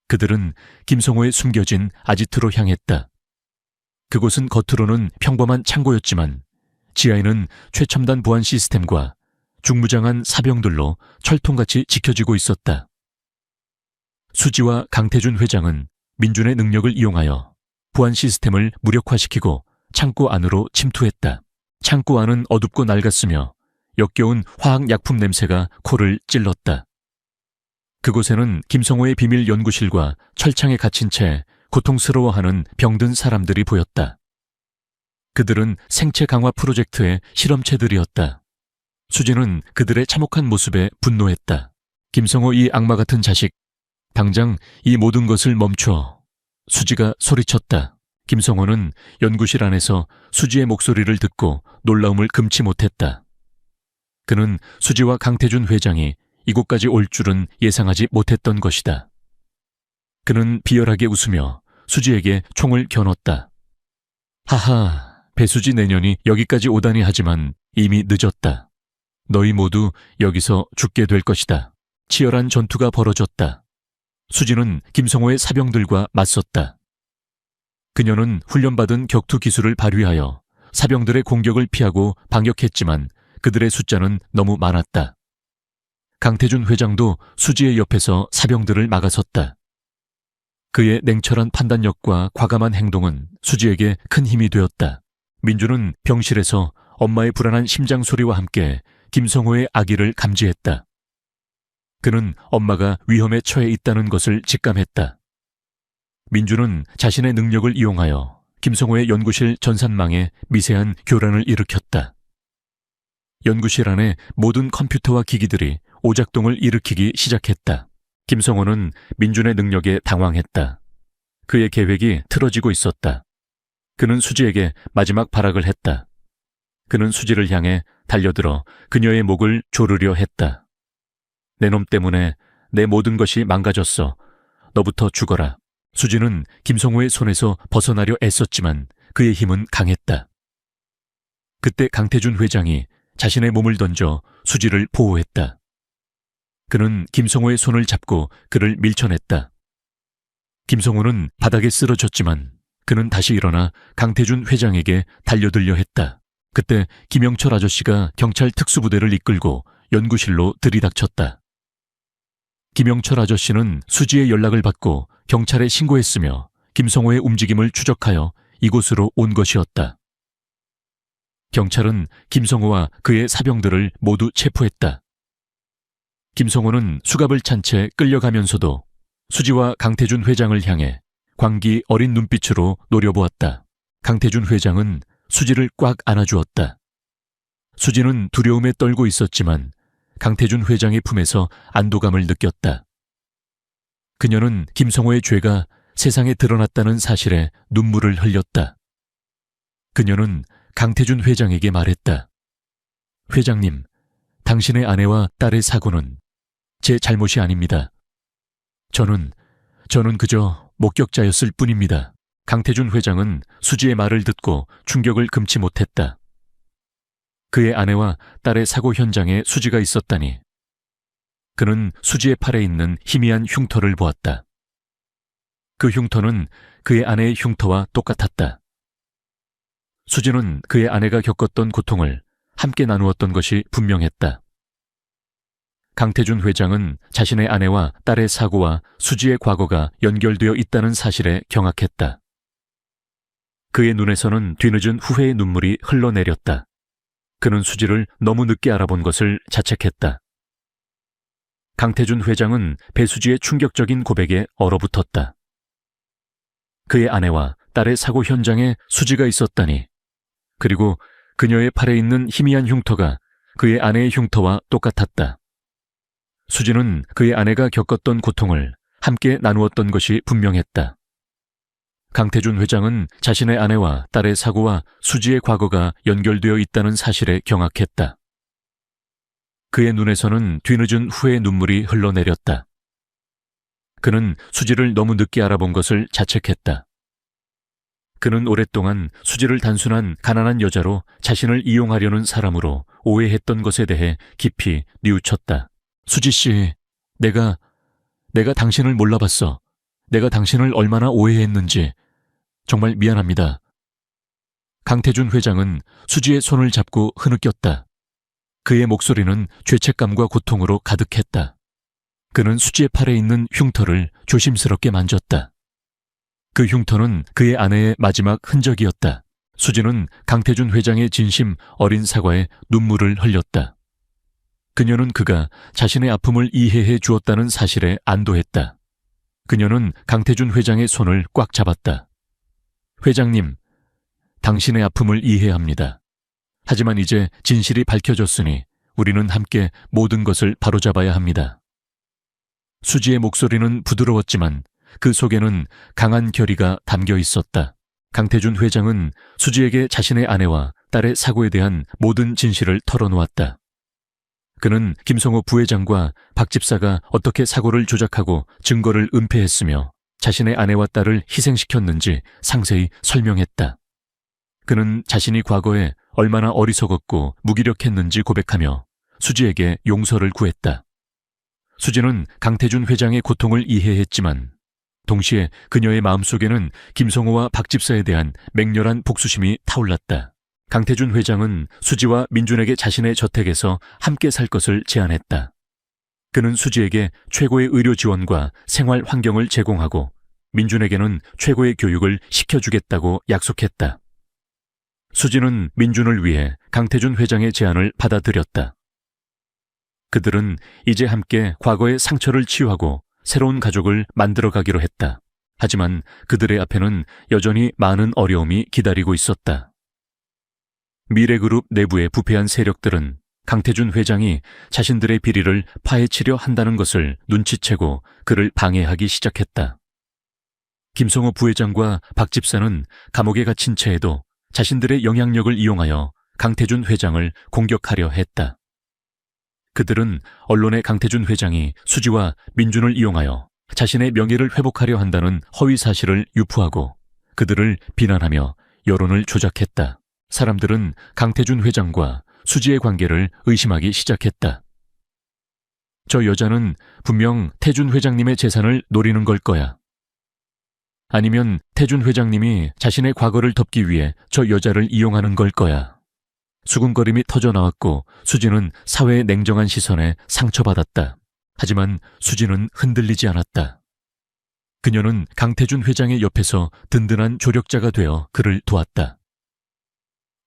[SPEAKER 1] 그들은 김성호의 숨겨진 아지트로 향했다. 그곳은 겉으로는 평범한 창고였지만 지하에는 최첨단 보안 시스템과 중무장한 사병들로 철통같이 지켜지고 있었다. 수지와 강태준 회장은 민준의 능력을 이용하여 보안 시스템을 무력화시키고 창고 안으로 침투했다. 창고 안은 어둡고 낡았으며 역겨운 화학약품 냄새가 코를 찔렀다. 그곳에는 김성호의 비밀 연구실과 철창에 갇힌 채 고통스러워하는 병든 사람들이 보였다. 그들은 생체 강화 프로젝트의 실험체들이었다. 수지는 그들의 참혹한 모습에 분노했다. 김성호 이 악마 같은 자식, 당장 이 모든 것을 멈춰. 수지가 소리쳤다. 김성호는 연구실 안에서 수지의 목소리를 듣고 놀라움을 금치 못했다. 그는 수지와 강태준 회장이 이곳까지 올 줄은 예상하지 못했던 것이다. 그는 비열하게 웃으며 수지에게 총을 겨눴다. 하하, 배수지 내년이 여기까지 오다니 하지만 이미 늦었다. 너희 모두 여기서 죽게 될 것이다. 치열한 전투가 벌어졌다. 수지는 김성호의 사병들과 맞섰다. 그녀는 훈련받은 격투 기술을 발휘하여 사병들의 공격을 피하고 반격했지만 그들의 숫자는 너무 많았다. 강태준 회장도 수지의 옆에서 사병들을 막아섰다. 그의 냉철한 판단력과 과감한 행동은 수지에게 큰 힘이 되었다. 민주는 병실에서 엄마의 불안한 심장 소리와 함께 김성호의 아기를 감지했다. 그는 엄마가 위험에 처해 있다는 것을 직감했다. 민주는 자신의 능력을 이용하여 김성호의 연구실 전산망에 미세한 교란을 일으켰다. 연구실 안의 모든 컴퓨터와 기기들이 오작동을 일으키기 시작했다. 김성호는 민준의 능력에 당황했다. 그의 계획이 틀어지고 있었다. 그는 수지에게 마지막 발악을 했다. 그는 수지를 향해 달려들어 그녀의 목을 조르려 했다. 내 놈 때문에 내 모든 것이 망가졌어. 너부터 죽어라. 수지는 김성호의 손에서 벗어나려 애썼지만 그의 힘은 강했다. 그때 강태준 회장이 자신의 몸을 던져 수지를 보호했다. 그는 김성호의 손을 잡고 그를 밀쳐냈다. 김성호는 바닥에 쓰러졌지만 그는 다시 일어나 강태준 회장에게 달려들려 했다. 그때 김영철 아저씨가 경찰 특수부대를 이끌고 연구실로 들이닥쳤다. 김영철 아저씨는 수지의 연락을 받고 경찰에 신고했으며 김성호의 움직임을 추적하여 이곳으로 온 것이었다. 경찰은 김성호와 그의 사병들을 모두 체포했다. 김성호는 수갑을 찬 채 끌려가면서도 수지와 강태준 회장을 향해 광기 어린 눈빛으로 노려보았다. 강태준 회장은 수지를 꽉 안아주었다. 수지는 두려움에 떨고 있었지만 강태준 회장의 품에서 안도감을 느꼈다. 그녀는 김성호의 죄가 세상에 드러났다는 사실에 눈물을 흘렸다. 그녀는 강태준 회장에게 말했다. 회장님, 당신의 아내와 딸의 사고는 제 잘못이 아닙니다. 저는 그저 목격자였을 뿐입니다. 강태준 회장은 수지의 말을 듣고 충격을 금치 못했다. 그의 아내와 딸의 사고 현장에 수지가 있었다니. 그는 수지의 팔에 있는 희미한 흉터를 보았다. 그 흉터는 그의 아내의 흉터와 똑같았다. 수지는 그의 아내가 겪었던 고통을 함께 나누었던 것이 분명했다. 강태준 회장은 자신의 아내와 딸의 사고와 수지의 과거가 연결되어 있다는 사실에 경악했다. 그의 눈에서는 뒤늦은 후회의 눈물이 흘러내렸다. 그는 수지를 너무 늦게 알아본 것을 자책했다. 강태준 회장은 배수지의 충격적인 고백에 얼어붙었다. 그의 아내와 딸의 사고 현장에 수지가 있었다니. 그리고 그녀의 팔에 있는 희미한 흉터가 그의 아내의 흉터와 똑같았다. 수지는 그의 아내가 겪었던 고통을 함께 나누었던 것이 분명했다. 강태준 회장은 자신의 아내와 딸의 사고와 수지의 과거가 연결되어 있다는 사실에 경악했다. 그의 눈에서는 뒤늦은 후회의 눈물이 흘러내렸다. 그는 수지를 너무 늦게 알아본 것을 자책했다. 그는 오랫동안 수지를 단순한 가난한 여자로 자신을 이용하려는 사람으로 오해했던 것에 대해 깊이 뉘우쳤다. 수지 씨, 내가 당신을 몰라봤어. 내가 당신을 얼마나 오해했는지 정말 미안합니다. 강태준 회장은 수지의 손을 잡고 흐느꼈다. 그의 목소리는 죄책감과 고통으로 가득했다. 그는 수지의 팔에 있는 흉터를 조심스럽게 만졌다. 그 흉터는 그의 아내의 마지막 흔적이었다. 수지는 강태준 회장의 진심 어린 사과에 눈물을 흘렸다. 그녀는 그가 자신의 아픔을 이해해 주었다는 사실에 안도했다. 그녀는 강태준 회장의 손을 꽉 잡았다. 회장님, 당신의 아픔을 이해합니다. 하지만 이제 진실이 밝혀졌으니 우리는 함께 모든 것을 바로잡아야 합니다. 수지의 목소리는 부드러웠지만 그 속에는 강한 결의가 담겨 있었다. 강태준 회장은 수지에게 자신의 아내와 딸의 사고에 대한 모든 진실을 털어놓았다. 그는 김성호 부회장과 박 집사가 어떻게 사고를 조작하고 증거를 은폐했으며 자신의 아내와 딸을 희생시켰는지 상세히 설명했다. 그는 자신이 과거에 얼마나 어리석었고 무기력했는지 고백하며 수지에게 용서를 구했다. 수지는 강태준 회장의 고통을 이해했지만 동시에 그녀의 마음속에는 김성호와 박 집사에 대한 맹렬한 복수심이 타올랐다. 강태준 회장은 수지와 민준에게 자신의 저택에서 함께 살 것을 제안했다. 그는 수지에게 최고의 의료 지원과 생활 환경을 제공하고 민준에게는 최고의 교육을 시켜주겠다고 약속했다. 수지는 민준을 위해 강태준 회장의 제안을 받아들였다. 그들은 이제 함께 과거의 상처를 치유하고 새로운 가족을 만들어가기로 했다. 하지만 그들의 앞에는 여전히 많은 어려움이 기다리고 있었다. 미래그룹 내부의 부패한 세력들은 강태준 회장이 자신들의 비리를 파헤치려 한다는 것을 눈치채고 그를 방해하기 시작했다. 김성호 부회장과 박 집사는 감옥에 갇힌 채에도 자신들의 영향력을 이용하여 강태준 회장을 공격하려 했다. 그들은 언론에 강태준 회장이 수지와 민준을 이용하여 자신의 명예를 회복하려 한다는 허위 사실을 유포하고 그들을 비난하며 여론을 조작했다. 사람들은 강태준 회장과 수지의 관계를 의심하기 시작했다. 저 여자는 분명 태준 회장님의 재산을 노리는 걸 거야. 아니면 태준 회장님이 자신의 과거를 덮기 위해 저 여자를 이용하는 걸 거야. 수군거림이 터져나왔고 수지는 사회의 냉정한 시선에 상처받았다. 하지만 수지는 흔들리지 않았다. 그녀는 강태준 회장의 옆에서 든든한 조력자가 되어 그를 도왔다.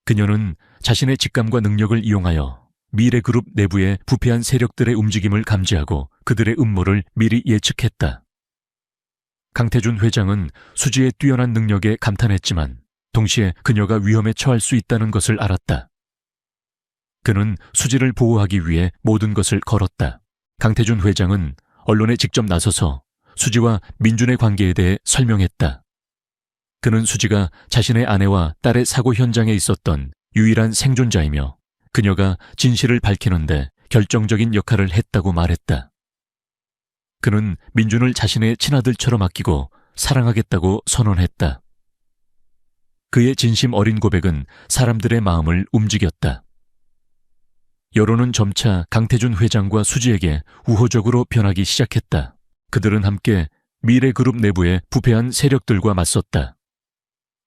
[SPEAKER 1] 그녀는 자신의 직감과 능력을 이용하여 미래그룹 내부의 부패한 세력들의 움직임을 감지하고 그들의 음모를 미리 예측했다. 강태준 회장은 수지의 뛰어난 능력에 감탄했지만 동시에 그녀가 위험에 처할 수 있다는 것을 알았다. 그는 수지를 보호하기 위해 모든 것을 걸었다. 강태준 회장은 언론에 직접 나서서 수지와 민준의 관계에 대해 설명했다. 그는 수지가 자신의 아내와 딸의 사고 현장에 있었던 유일한 생존자이며 그녀가 진실을 밝히는데 결정적인 역할을 했다고 말했다. 그는 민준을 자신의 친아들처럼 아끼고 사랑하겠다고 선언했다. 그의 진심 어린 고백은 사람들의 마음을 움직였다. 여론은 점차 강태준 회장과 수지에게 우호적으로 변하기 시작했다. 그들은 함께 미래그룹 내부의 부패한 세력들과 맞섰다.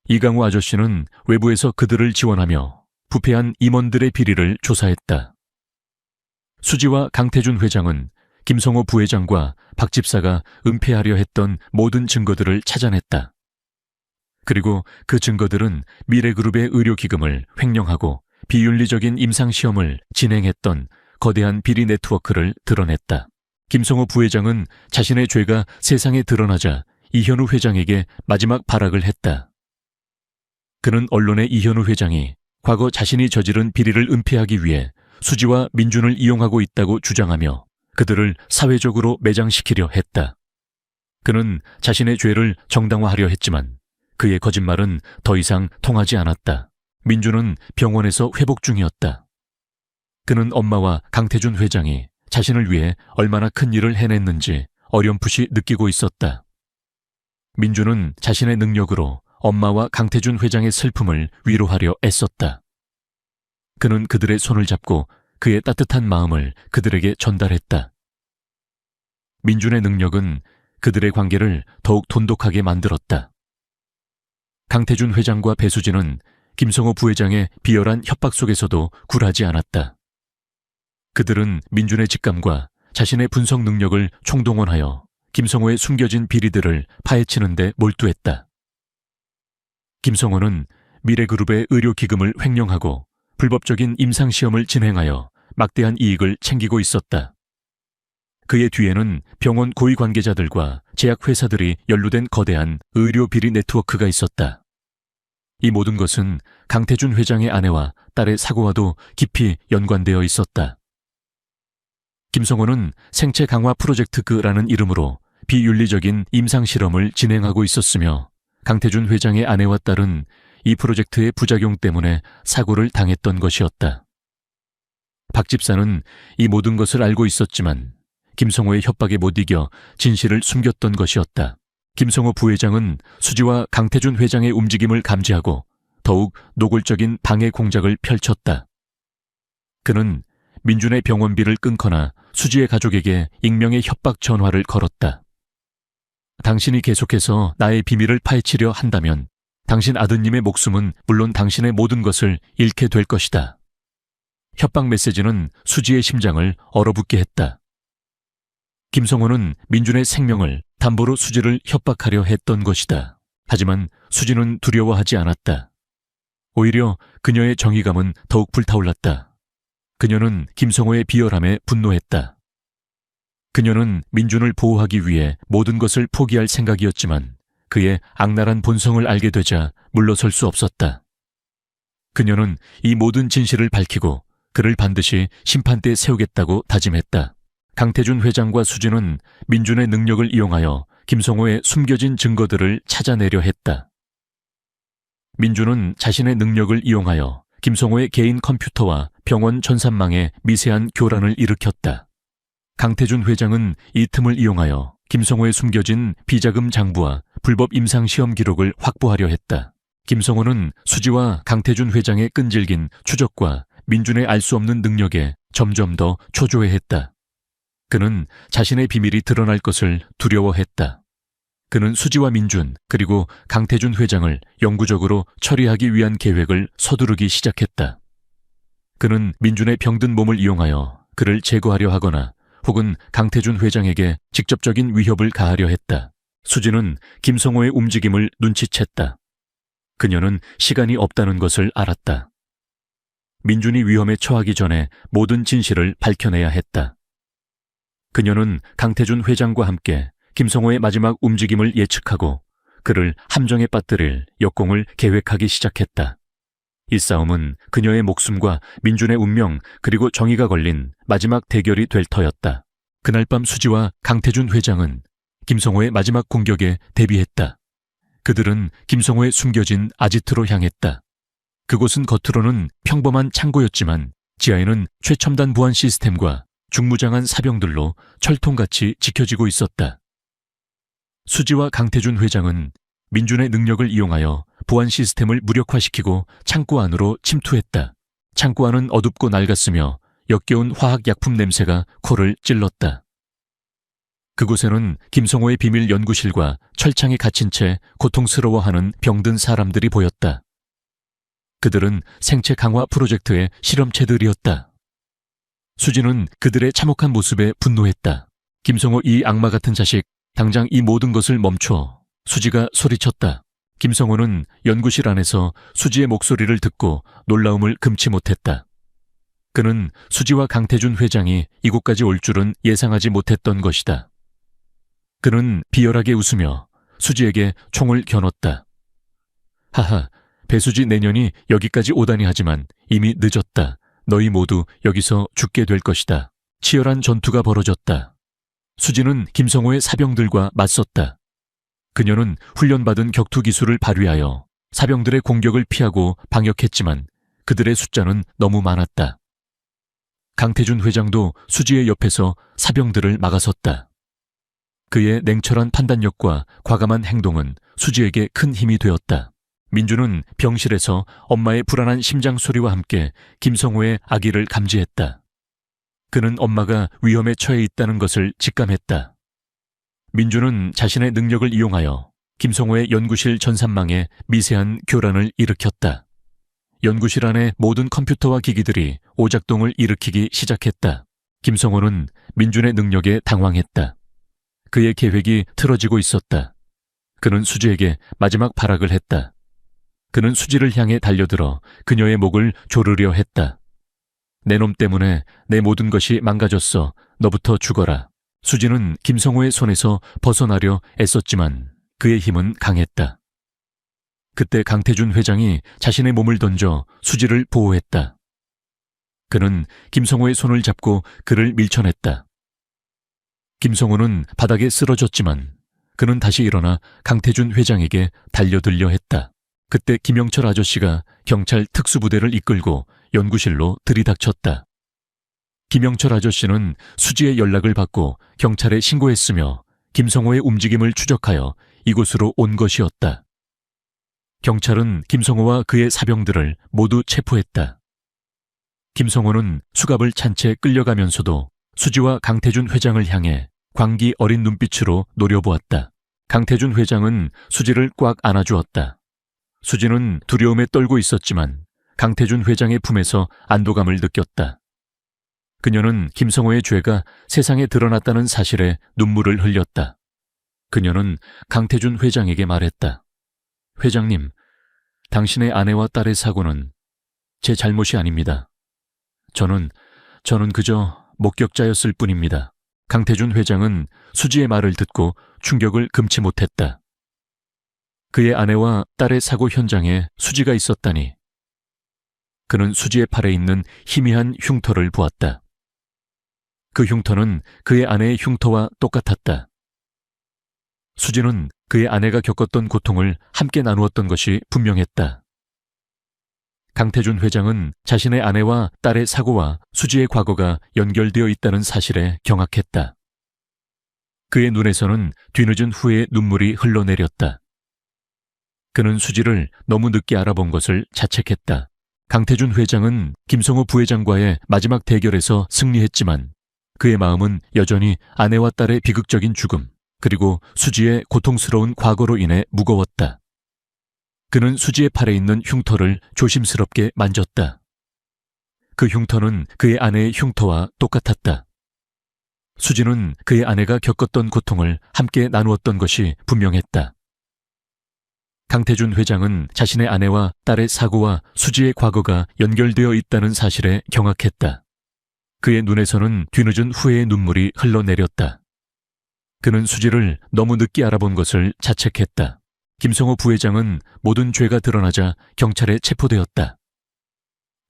[SPEAKER 1] 이강호 아저씨는 외부에서 그들을 지원하며 부패한 임원들의 비리를 조사했다. 수지와 강태준 회장은 김성호 부회장과 박 집사가 은폐하려 했던 모든 증거들을 찾아냈다. 그리고 그 증거들은 미래그룹의 의료기금을 횡령하고 비윤리적인 임상시험을 진행했던 거대한 비리 네트워크를 드러냈다. 김성호 부회장은 자신의 죄가 세상에 드러나자 이현우 회장에게 마지막 발악을 했다. 그는 언론에 이현우 회장이 과거 자신이 저지른 비리를 은폐하기 위해 수지와 민준을 이용하고 있다고 주장하며 그들을 사회적으로 매장시키려 했다. 그는 자신의 죄를 정당화하려 했지만 그의 거짓말은 더 이상 통하지 않았다. 민준은 병원에서 회복 중이었다. 그는 엄마와 강태준 회장이 자신을 위해 얼마나 큰 일을 해냈는지 어렴풋이 느끼고 있었다. 민준은 자신의 능력으로 엄마와 강태준 회장의 슬픔을 위로하려 애썼다. 그는 그들의 손을 잡고 그의 따뜻한 마음을 그들에게 전달했다. 민준의 능력은 그들의 관계를 더욱 돈독하게 만들었다. 강태준 회장과 배수진은 김성호 부회장의 비열한 협박 속에서도 굴하지 않았다. 그들은 민준의 직감과 자신의 분석 능력을 총동원하여 김성호의 숨겨진 비리들을 파헤치는 데 몰두했다. 김성호는 미래그룹의 의료기금을 횡령하고 불법적인 임상시험을 진행하여 막대한 이익을 챙기고 있었다. 그의 뒤에는 병원 고위 관계자들과 제약회사들이 연루된 거대한 의료 비리 네트워크가 있었다. 이 모든 것은 강태준 회장의 아내와 딸의 사고와도 깊이 연관되어 있었다. 김성호는 생체 강화 프로젝트라는 이름으로 비윤리적인 임상실험을 진행하고 있었으며 강태준 회장의 아내와 딸은 이 프로젝트의 부작용 때문에 사고를 당했던 것이었다. 박 집사는 이 모든 것을 알고 있었지만 김성호의 협박에 못 이겨 진실을 숨겼던 것이었다. 김성호 부회장은 수지와 강태준 회장의 움직임을 감지하고 더욱 노골적인 방해 공작을 펼쳤다. 그는 민준의 병원비를 끊거나 수지의 가족에게 익명의 협박 전화를 걸었다. 당신이 계속해서 나의 비밀을 파헤치려 한다면 당신 아드님의 목숨은 물론 당신의 모든 것을 잃게 될 것이다. 협박 메시지는 수지의 심장을 얼어붙게 했다. 김성호는 민준의 생명을 담보로 수지를 협박하려 했던 것이다. 하지만 수지는 두려워하지 않았다. 오히려 그녀의 정의감은 더욱 불타올랐다. 그녀는 김성호의 비열함에 분노했다. 그녀는 민준을 보호하기 위해 모든 것을 포기할 생각이었지만 그의 악랄한 본성을 알게 되자 물러설 수 없었다. 그녀는 이 모든 진실을 밝히고 그를 반드시 심판대에 세우겠다고 다짐했다. 강태준 회장과 수지는 민준의 능력을 이용하여 김성호의 숨겨진 증거들을 찾아내려 했다. 민준은 자신의 능력을 이용하여 김성호의 개인 컴퓨터와 병원 전산망에 미세한 교란을 일으켰다. 강태준 회장은 이 틈을 이용하여 김성호의 숨겨진 비자금 장부와 불법 임상시험 기록을 확보하려 했다. 김성호는 수지와 강태준 회장의 끈질긴 추적과 민준의 알 수 없는 능력에 점점 더 초조해했다. 그는 자신의 비밀이 드러날 것을 두려워했다. 그는 수지와 민준 그리고 강태준 회장을 영구적으로 처리하기 위한 계획을 서두르기 시작했다. 그는 민준의 병든 몸을 이용하여 그를 제거하려 하거나 혹은 강태준 회장에게 직접적인 위협을 가하려 했다. 수지는 김성호의 움직임을 눈치챘다. 그녀는 시간이 없다는 것을 알았다. 민준이 위험에 처하기 전에 모든 진실을 밝혀내야 했다. 그녀는 강태준 회장과 함께 김성호의 마지막 움직임을 예측하고 그를 함정에 빠뜨릴 역공을 계획하기 시작했다. 이 싸움은 그녀의 목숨과 민준의 운명 그리고 정의가 걸린 마지막 대결이 될 터였다. 그날 밤 수지와 강태준 회장은 김성호의 마지막 공격에 대비했다. 그들은 김성호의 숨겨진 아지트로 향했다. 그곳은 겉으로는 평범한 창고였지만 지하에는 최첨단 보안 시스템과 중무장한 사병들로 철통같이 지켜지고 있었다. 수지와 강태준 회장은 민준의 능력을 이용하여 보안 시스템을 무력화시키고 창고 안으로 침투했다. 창고 안은 어둡고 낡았으며 역겨운 화학약품 냄새가 코를 찔렀다. 그곳에는 김성호의 비밀 연구실과 철창에 갇힌 채 고통스러워하는 병든 사람들이 보였다. 그들은 생체 강화 프로젝트의 실험체들이었다. 수지는 그들의 참혹한 모습에 분노했다. 김성호 이 악마 같은 자식, 당장 이 모든 것을 멈춰. 수지가 소리쳤다. 김성호는 연구실 안에서 수지의 목소리를 듣고 놀라움을 금치 못했다. 그는 수지와 강태준 회장이 이곳까지 올 줄은 예상하지 못했던 것이다. 그는 비열하게 웃으며 수지에게 총을 겨눴다. 하하, 배수지 내년이 여기까지 오다니 하지만 이미 늦었다. 너희 모두 여기서 죽게 될 것이다. 치열한 전투가 벌어졌다. 수지는 김성호의 사병들과 맞섰다. 그녀는 훈련받은 격투 기술을 발휘하여 사병들의 공격을 피하고 방역했지만 그들의 숫자는 너무 많았다. 강태준 회장도 수지의 옆에서 사병들을 막아섰다. 그의 냉철한 판단력과 과감한 행동은 수지에게 큰 힘이 되었다. 민준은 병실에서 엄마의 불안한 심장 소리와 함께 김성호의 아기를 감지했다. 그는 엄마가 위험에 처해 있다는 것을 직감했다. 민준은 자신의 능력을 이용하여 김성호의 연구실 전산망에 미세한 교란을 일으켰다. 연구실 안의 모든 컴퓨터와 기기들이 오작동을 일으키기 시작했다. 김성호는 민준의 능력에 당황했다. 그의 계획이 틀어지고 있었다. 그는 수지에게 마지막 발악을 했다. 그는 수지를 향해 달려들어 그녀의 목을 조르려 했다. 내 놈 때문에 내 모든 것이 망가졌어. 너부터 죽어라. 수지는 김성호의 손에서 벗어나려 애썼지만 그의 힘은 강했다. 그때 강태준 회장이 자신의 몸을 던져 수지를 보호했다. 그는 김성호의 손을 잡고 그를 밀쳐냈다. 김성호는 바닥에 쓰러졌지만 그는 다시 일어나 강태준 회장에게 달려들려 했다. 그때 김영철 아저씨가 경찰 특수부대를 이끌고 연구실로 들이닥쳤다. 김영철 아저씨는 수지의 연락을 받고 경찰에 신고했으며 김성호의 움직임을 추적하여 이곳으로 온 것이었다. 경찰은 김성호와 그의 사병들을 모두 체포했다. 김성호는 수갑을 찬 채 끌려가면서도 수지와 강태준 회장을 향해 광기 어린 눈빛으로 노려보았다. 강태준 회장은 수지를 꽉 안아주었다. 수지는 두려움에 떨고 있었지만 강태준 회장의 품에서 안도감을 느꼈다. 그녀는 김성호의 죄가 세상에 드러났다는 사실에 눈물을 흘렸다. 그녀는 강태준 회장에게 말했다. 회장님, 당신의 아내와 딸의 사고는 제 잘못이 아닙니다. 저는 그저 목격자였을 뿐입니다. 강태준 회장은 수지의 말을 듣고 충격을 금치 못했다. 그의 아내와 딸의 사고 현장에 수지가 있었다니. 그는 수지의 팔에 있는 희미한 흉터를 보았다. 그 흉터는 그의 아내의 흉터와 똑같았다. 수지는 그의 아내가 겪었던 고통을 함께 나누었던 것이 분명했다. 강태준 회장은 자신의 아내와 딸의 사고와 수지의 과거가 연결되어 있다는 사실에 경악했다. 그의 눈에서는 뒤늦은 후에 눈물이 흘러내렸다. 그는 수지를 너무 늦게 알아본 것을 자책했다. 강태준 회장은 김성호 부회장과의 마지막 대결에서 승리했지만 그의 마음은 여전히 아내와 딸의 비극적인 죽음, 그리고 수지의 고통스러운 과거로 인해 무거웠다. 그는 수지의 팔에 있는 흉터를 조심스럽게 만졌다. 그 흉터는 그의 아내의 흉터와 똑같았다. 수지는 그의 아내가 겪었던 고통을 함께 나누었던 것이 분명했다. 강태준 회장은 자신의 아내와 딸의 사고와 수지의 과거가 연결되어 있다는 사실에 경악했다. 그의 눈에서는 뒤늦은 후회의 눈물이 흘러내렸다. 그는 수지를 너무 늦게 알아본 것을 자책했다. 김성호 부회장은 모든 죄가 드러나자 경찰에 체포되었다.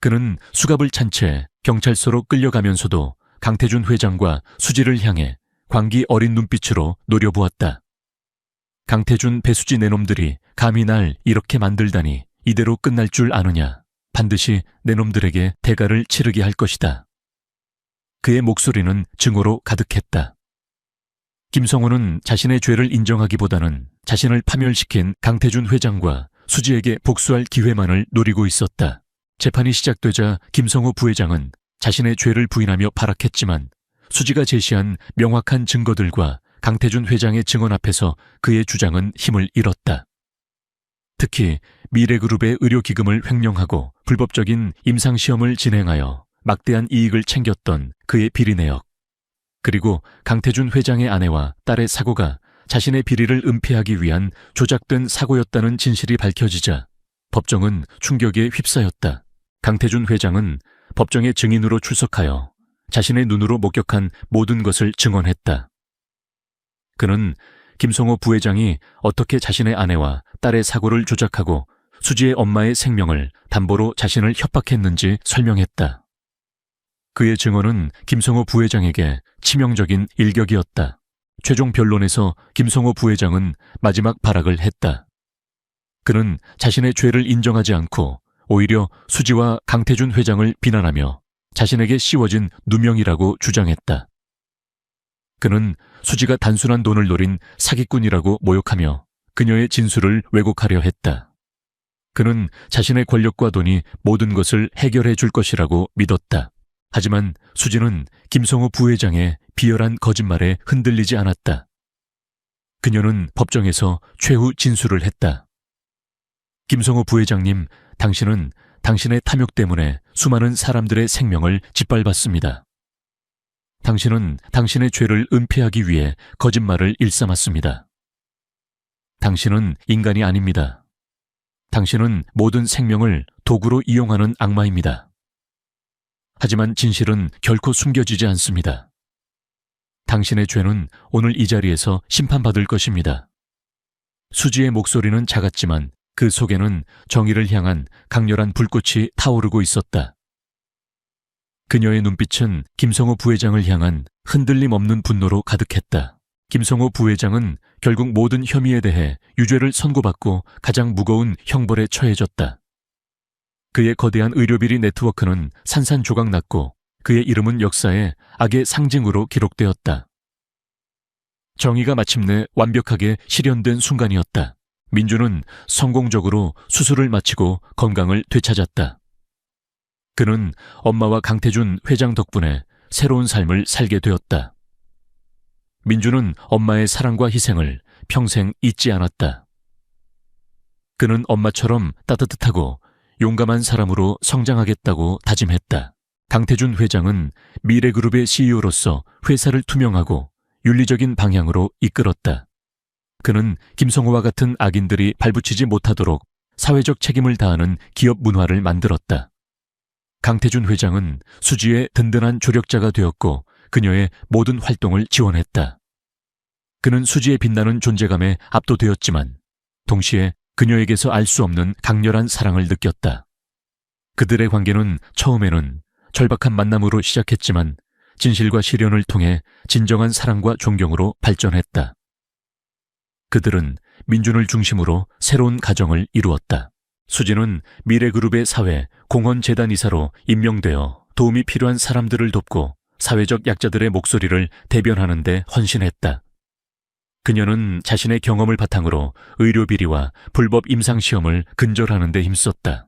[SPEAKER 1] 그는 수갑을 찬 채 경찰서로 끌려가면서도 강태준 회장과 수지를 향해 광기 어린 눈빛으로 노려보았다. 강태준 배수지 내놈들이 감히 날 이렇게 만들다니 이대로 끝날 줄 아느냐. 반드시 내놈들에게 대가를 치르게 할 것이다. 그의 목소리는 증오로 가득했다. 김성호는 자신의 죄를 인정하기보다는 자신을 파멸시킨 강태준 회장과 수지에게 복수할 기회만을 노리고 있었다. 재판이 시작되자 김성호 부회장은 자신의 죄를 부인하며 발악했지만 수지가 제시한 명확한 증거들과 강태준 회장의 증언 앞에서 그의 주장은 힘을 잃었다. 특히 미래그룹의 의료기금을 횡령하고 불법적인 임상시험을 진행하여 막대한 이익을 챙겼던 그의 비리 내역, 그리고 강태준 회장의 아내와 딸의 사고가 자신의 비리를 은폐하기 위한 조작된 사고였다는 진실이 밝혀지자 법정은 충격에 휩싸였다. 강태준 회장은 법정의 증인으로 출석하여 자신의 눈으로 목격한 모든 것을 증언했다. 그는 김성호 부회장이 어떻게 자신의 아내와 딸의 사고를 조작하고 수지의 엄마의 생명을 담보로 자신을 협박했는지 설명했다. 그의 증언은 김성호 부회장에게 치명적인 일격이었다. 최종 변론에서 김성호 부회장은 마지막 발악을 했다. 그는 자신의 죄를 인정하지 않고 오히려 수지와 강태준 회장을 비난하며 자신에게 씌워진 누명이라고 주장했다. 그는 수지가 단순한 돈을 노린 사기꾼이라고 모욕하며 그녀의 진술을 왜곡하려 했다. 그는 자신의 권력과 돈이 모든 것을 해결해 줄 것이라고 믿었다. 하지만 수지는 김성호 부회장의 비열한 거짓말에 흔들리지 않았다. 그녀는 법정에서 최후 진술을 했다. 김성호 부회장님, 당신은 당신의 탐욕 때문에 수많은 사람들의 생명을 짓밟았습니다. 당신은 당신의 죄를 은폐하기 위해 거짓말을 일삼았습니다. 당신은 인간이 아닙니다. 당신은 모든 생명을 도구로 이용하는 악마입니다. 하지만 진실은 결코 숨겨지지 않습니다. 당신의 죄는 오늘 이 자리에서 심판받을 것입니다. 수지의 목소리는 작았지만 그 속에는 정의를 향한 강렬한 불꽃이 타오르고 있었다. 그녀의 눈빛은 김성호 부회장을 향한 흔들림 없는 분노로 가득했다. 김성호 부회장은 결국 모든 혐의에 대해 유죄를 선고받고 가장 무거운 형벌에 처해졌다. 그의 거대한 의료비리 네트워크는 산산조각났고 그의 이름은 역사에 악의 상징으로 기록되었다. 정의가 마침내 완벽하게 실현된 순간이었다. 민주는 성공적으로 수술을 마치고 건강을 되찾았다. 그는 엄마와 강태준 회장 덕분에 새로운 삶을 살게 되었다. 민주는 엄마의 사랑과 희생을 평생 잊지 않았다. 그는 엄마처럼 따뜻하고 용감한 사람으로 성장하겠다고 다짐했다. 강태준 회장은 미래그룹의 CEO로서 회사를 투명하고 윤리적인 방향으로 이끌었다. 그는 김성호와 같은 악인들이 발붙이지 못하도록 사회적 책임을 다하는 기업 문화를 만들었다. 강태준 회장은 수지의 든든한 조력자가 되었고 그녀의 모든 활동을 지원했다. 그는 수지의 빛나는 존재감에 압도되었지만 동시에 그녀에게서 알 수 없는 강렬한 사랑을 느꼈다. 그들의 관계는 처음에는 절박한 만남으로 시작했지만 진실과 실현을 통해 진정한 사랑과 존경으로 발전했다. 그들은 민준을 중심으로 새로운 가정을 이루었다. 수지는 미래그룹의 사회 공헌재단 이사로 임명되어 도움이 필요한 사람들을 돕고 사회적 약자들의 목소리를 대변하는 데 헌신했다. 그녀는 자신의 경험을 바탕으로 의료비리와 불법 임상시험을 근절하는 데 힘썼다.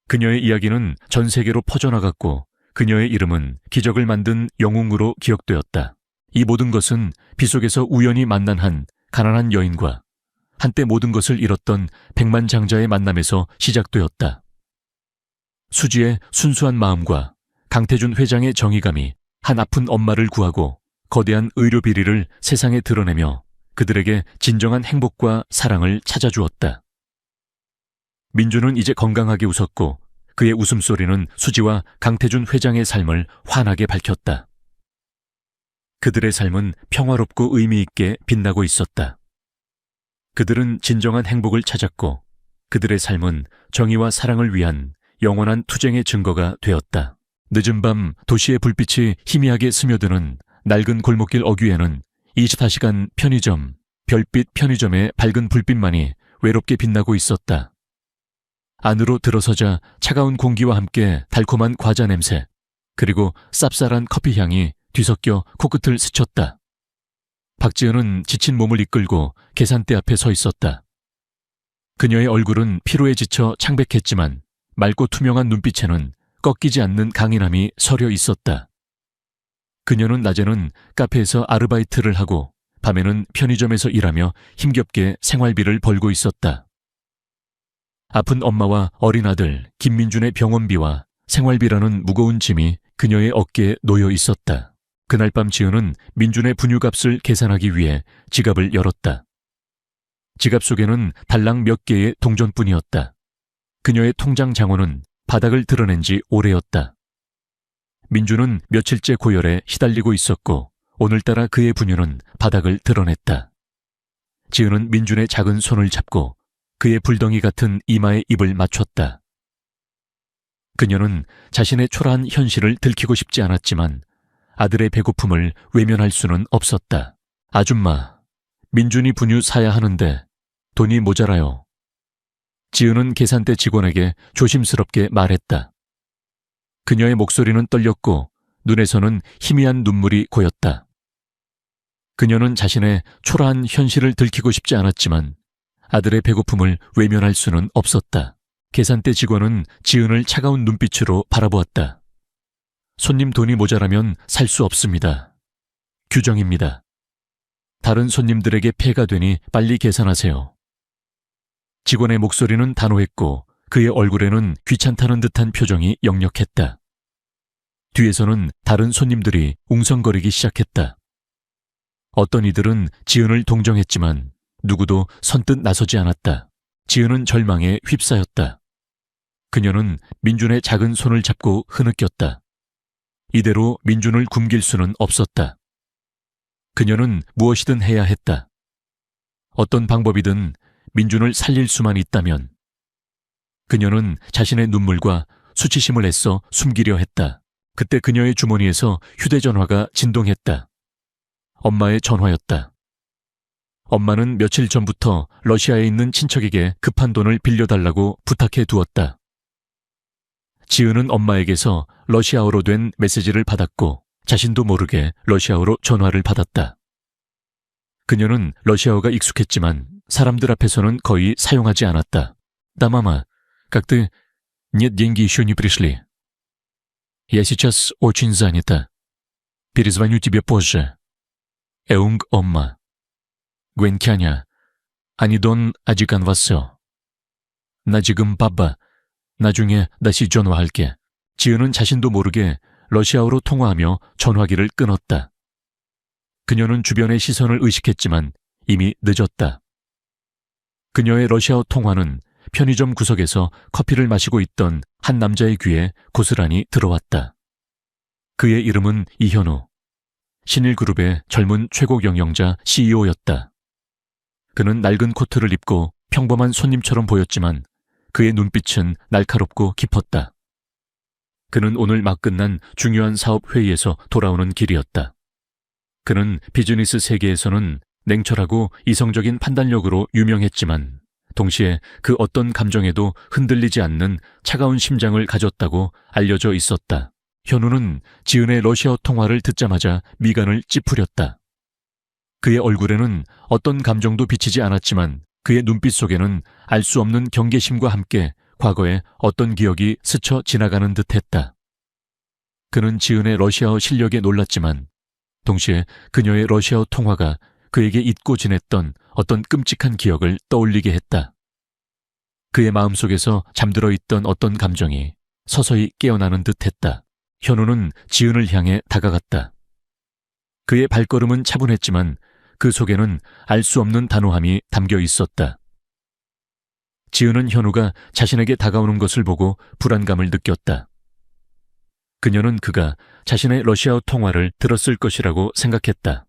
[SPEAKER 1] 그녀의 이야기는 전 세계로 퍼져나갔고 그녀의 이름은 기적을 만든 영웅으로 기억되었다. 이 모든 것은 빗속에서 우연히 만난 한 가난한 여인과 한때 모든 것을 잃었던 백만장자의 만남에서 시작되었다. 수지의 순수한 마음과 강태준 회장의 정의감이 한 아픈 엄마를 구하고 거대한 의료 비리를 세상에 드러내며 그들에게 진정한 행복과 사랑을 찾아주었다. 민주는 이제 건강하게 웃었고 그의 웃음소리는 수지와 강태준 회장의 삶을 환하게 밝혔다. 그들의 삶은 평화롭고 의미 있게 빛나고 있었다. 그들은 진정한 행복을 찾았고 그들의 삶은 정의와 사랑을 위한 영원한 투쟁의 증거가 되었다. 늦은 밤 도시의 불빛이 희미하게 스며드는 낡은 골목길 어귀에는 24시간 편의점, 별빛 편의점의 밝은 불빛만이 외롭게 빛나고 있었다. 안으로 들어서자 차가운 공기와 함께 달콤한 과자 냄새, 그리고 쌉쌀한 커피 향이 뒤섞여 코끝을 스쳤다. 박지은은 지친 몸을 이끌고 계산대 앞에 서 있었다. 그녀의 얼굴은 피로에 지쳐 창백했지만 맑고 투명한 눈빛에는 꺾이지 않는 강인함이 서려 있었다. 그녀는 낮에는 카페에서 아르바이트를 하고 밤에는 편의점에서 일하며 힘겹게 생활비를 벌고 있었다. 아픈 엄마와 어린 아들 김민준의 병원비와 생활비라는 무거운 짐이 그녀의 어깨에 놓여 있었다. 그날 밤 지은은 민준의 분유값을 계산하기 위해 지갑을 열었다. 지갑 속에는 달랑 몇 개의 동전뿐이었다. 그녀의 통장 장원은 바닥을 드러낸 지 오래였다. 민준은 며칠째 고열에 시달리고 있었고 오늘따라 그의 분유는 바닥을 드러냈다. 지은은 민준의 작은 손을 잡고 그의 불덩이 같은 이마에 입을 맞췄다. 그녀는 자신의 초라한 현실을 들키고 싶지 않았지만 아들의 배고픔을 외면할 수는 없었다. 아줌마, 민준이 분유 사야 하는데 돈이 모자라요. 지은은 계산대 직원에게 조심스럽게 말했다. 그녀의 목소리는 떨렸고 눈에서는 희미한 눈물이 고였다. 그녀는 자신의 초라한 현실을 들키고 싶지 않았지만 아들의 배고픔을 외면할 수는 없었다. 계산대 직원은 지은을 차가운 눈빛으로 바라보았다. 손님 돈이 모자라면 살 수 없습니다. 규정입니다. 다른 손님들에게 폐가 되니 빨리 계산하세요. 직원의 목소리는 단호했고 그의 얼굴에는 귀찮다는 듯한 표정이 역력했다. 뒤에서는 다른 손님들이 웅성거리기 시작했다. 어떤 이들은 지은을 동정했지만 누구도 선뜻 나서지 않았다. 지은은 절망에 휩싸였다. 그녀는 민준의 작은 손을 잡고 흐느꼈다. 이대로 민준을 굶길 수는 없었다. 그녀는 무엇이든 해야 했다. 어떤 방법이든 민준을 살릴 수만 있다면. 그녀는 자신의 눈물과 수치심을 애써 숨기려 했다. 그때 그녀의 주머니에서 휴대전화가 진동했다. 엄마의 전화였다. 엄마는 며칠 전부터 러시아에 있는 친척에게 급한 돈을 빌려달라고 부탁해 두었다. 지은은 엄마에게서 러시아어로 된 메시지를 받았고 자신도 모르게 러시아어로 전화를 받았다. 그녀는 러시아어가 익숙했지만 사람들 앞에서는 거의 사용하지 않았다. «Да, мама, как ты? Нет, деньги еще не пришли. Я сейчас очень занята. Перезвоню тебе позже. Эунг 엄마. 괜찮냐? 아니 돈 아직 안 왔어. 나 지금 바빠. 나중에 다시 전화할게». 지은은 자신도 모르게 러시아어로 통화하며 전화기를 끊었다. 그녀는 주변의 시선을 의식했지만 이미 늦었다. 그녀의 러시아어 통화는 편의점 구석에서 커피를 마시고 있던 한 남자의 귀에 고스란히 들어왔다. 그의 이름은 이현우. 신일그룹의 젊은 최고 경영자 CEO였다. 그는 낡은 코트를 입고 평범한 손님처럼 보였지만 그의 눈빛은 날카롭고 깊었다. 그는 오늘 막 끝난 중요한 사업 회의에서 돌아오는 길이었다. 그는 비즈니스 세계에서는 냉철하고 이성적인 판단력으로 유명했지만 동시에 그 어떤 감정에도 흔들리지 않는 차가운 심장을 가졌다고 알려져 있었다. 현우는 지은의 러시아어 통화를 듣자마자 미간을 찌푸렸다. 그의 얼굴에는 어떤 감정도 비치지 않았지만 그의 눈빛 속에는 알 수 없는 경계심과 함께 과거의 어떤 기억이 스쳐 지나가는 듯했다. 그는 지은의 러시아어 실력에 놀랐지만 동시에 그녀의 러시아어 통화가 그에게 잊고 지냈던 어떤 끔찍한 기억을 떠올리게 했다. 그의 마음속에서 잠들어 있던 어떤 감정이 서서히 깨어나는 듯했다. 현우는 지은을 향해 다가갔다. 그의 발걸음은 차분했지만 그 속에는 알 수 없는 단호함이 담겨 있었다. 지은은 현우가 자신에게 다가오는 것을 보고 불안감을 느꼈다. 그녀는 그가 자신의 러시아어 통화를 들었을 것이라고 생각했다.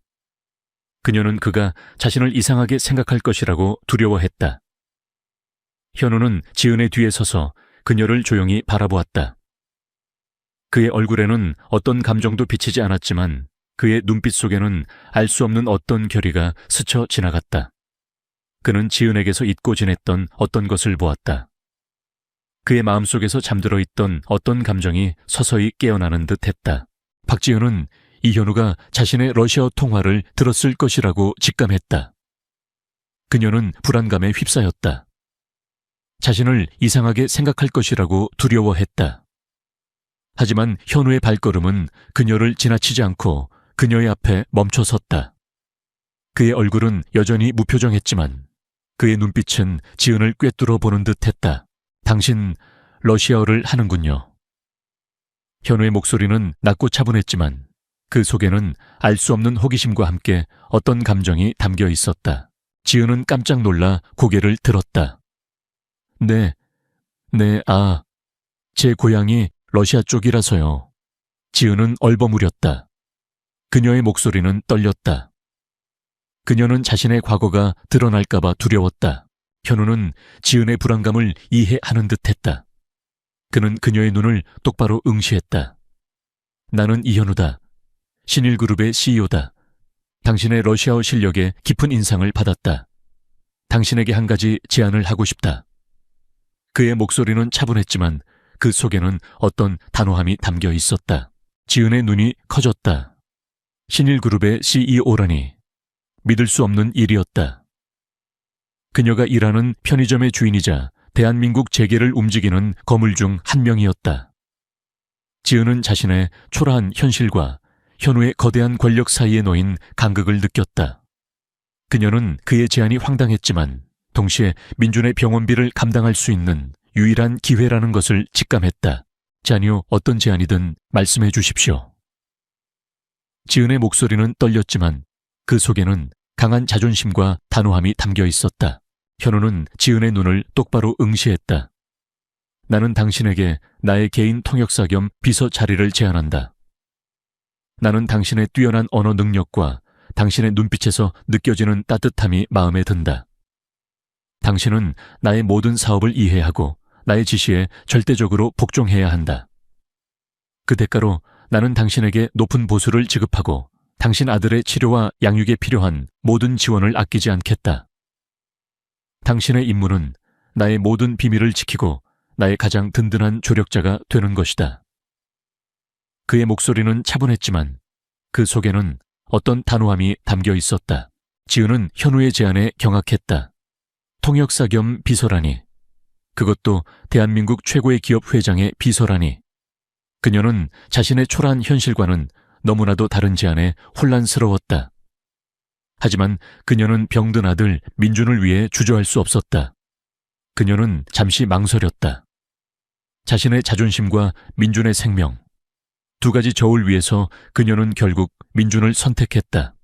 [SPEAKER 1] 그녀는 그가 자신을 이상하게 생각할 것이라고 두려워했다. 현우는 지은의 뒤에 서서 그녀를 조용히 바라보았다. 그의 얼굴에는 어떤 감정도 비치지 않았지만 그의 눈빛 속에는 알 수 없는 어떤 결의가 스쳐 지나갔다. 그는 지은에게서 잊고 지냈던 어떤 것을 보았다. 그의 마음속에서 잠들어 있던 어떤 감정이 서서히 깨어나는 듯했다. 박지은은 이현우가 자신의 러시아어 통화를 들었을 것이라고 직감했다. 그녀는 불안감에 휩싸였다. 자신을 이상하게 생각할 것이라고 두려워했다. 하지만 현우의 발걸음은 그녀를 지나치지 않고 그녀의 앞에 멈춰 섰다. 그의 얼굴은 여전히 무표정했지만 그의 눈빛은 지은을 꿰뚫어 보는 듯했다. 당신 러시아어를 하는군요. 현우의 목소리는 낮고 차분했지만 그 속에는 알 수 없는 호기심과 함께 어떤 감정이 담겨 있었다. 지은은 깜짝 놀라 고개를 들었다. 네, 제 고향이 러시아 쪽이라서요. 지은은 얼버무렸다. 그녀의 목소리는 떨렸다. 그녀는 자신의 과거가 드러날까봐 두려웠다. 현우는 지은의 불안감을 이해하는 듯했다. 그는 그녀의 눈을 똑바로 응시했다. 나는 이현우다. 신일그룹의 CEO다. 당신의 러시아어 실력에 깊은 인상을 받았다. 당신에게 한 가지 제안을 하고 싶다. 그의 목소리는 차분했지만 그 속에는 어떤 단호함이 담겨 있었다. 지은의 눈이 커졌다. 신일그룹의 CEO라니 믿을 수 없는 일이었다. 그녀가 일하는 편의점의 주인이자 대한민국 재계를 움직이는 거물 중 한 명이었다. 지은은 자신의 초라한 현실과 현우의 거대한 권력 사이에 놓인 간극을 느꼈다. 그녀는 그의 제안이 황당했지만 동시에 민준의 병원비를 감당할 수 있는 유일한 기회라는 것을 직감했다. 자니요, 어떤 제안이든 말씀해 주십시오. 지은의 목소리는 떨렸지만 그 속에는 강한 자존심과 단호함이 담겨 있었다. 현우는 지은의 눈을 똑바로 응시했다. 나는 당신에게 나의 개인 통역사 겸 비서 자리를 제안한다. 나는 당신의 뛰어난 언어 능력과 당신의 눈빛에서 느껴지는 따뜻함이 마음에 든다. 당신은 나의 모든 사업을 이해하고 나의 지시에 절대적으로 복종해야 한다. 그 대가로 나는 당신에게 높은 보수를 지급하고 당신 아들의 치료와 양육에 필요한 모든 지원을 아끼지 않겠다. 당신의 임무는 나의 모든 비밀을 지키고 나의 가장 든든한 조력자가 되는 것이다. 그의 목소리는 차분했지만 그 속에는 어떤 단호함이 담겨 있었다. 지은은 현우의 제안에 경악했다. 통역사 겸 비서라니. 그것도 대한민국 최고의 기업 회장의 비서라니. 그녀는 자신의 초라한 현실과는 너무나도 다른 제안에 혼란스러웠다. 하지만 그녀는 병든 아들 민준을 위해 주저할 수 없었다. 그녀는 잠시 망설였다. 자신의 자존심과 민준의 생명, 두 가지 저울 위에서 그녀는 결국 민준을 선택했다.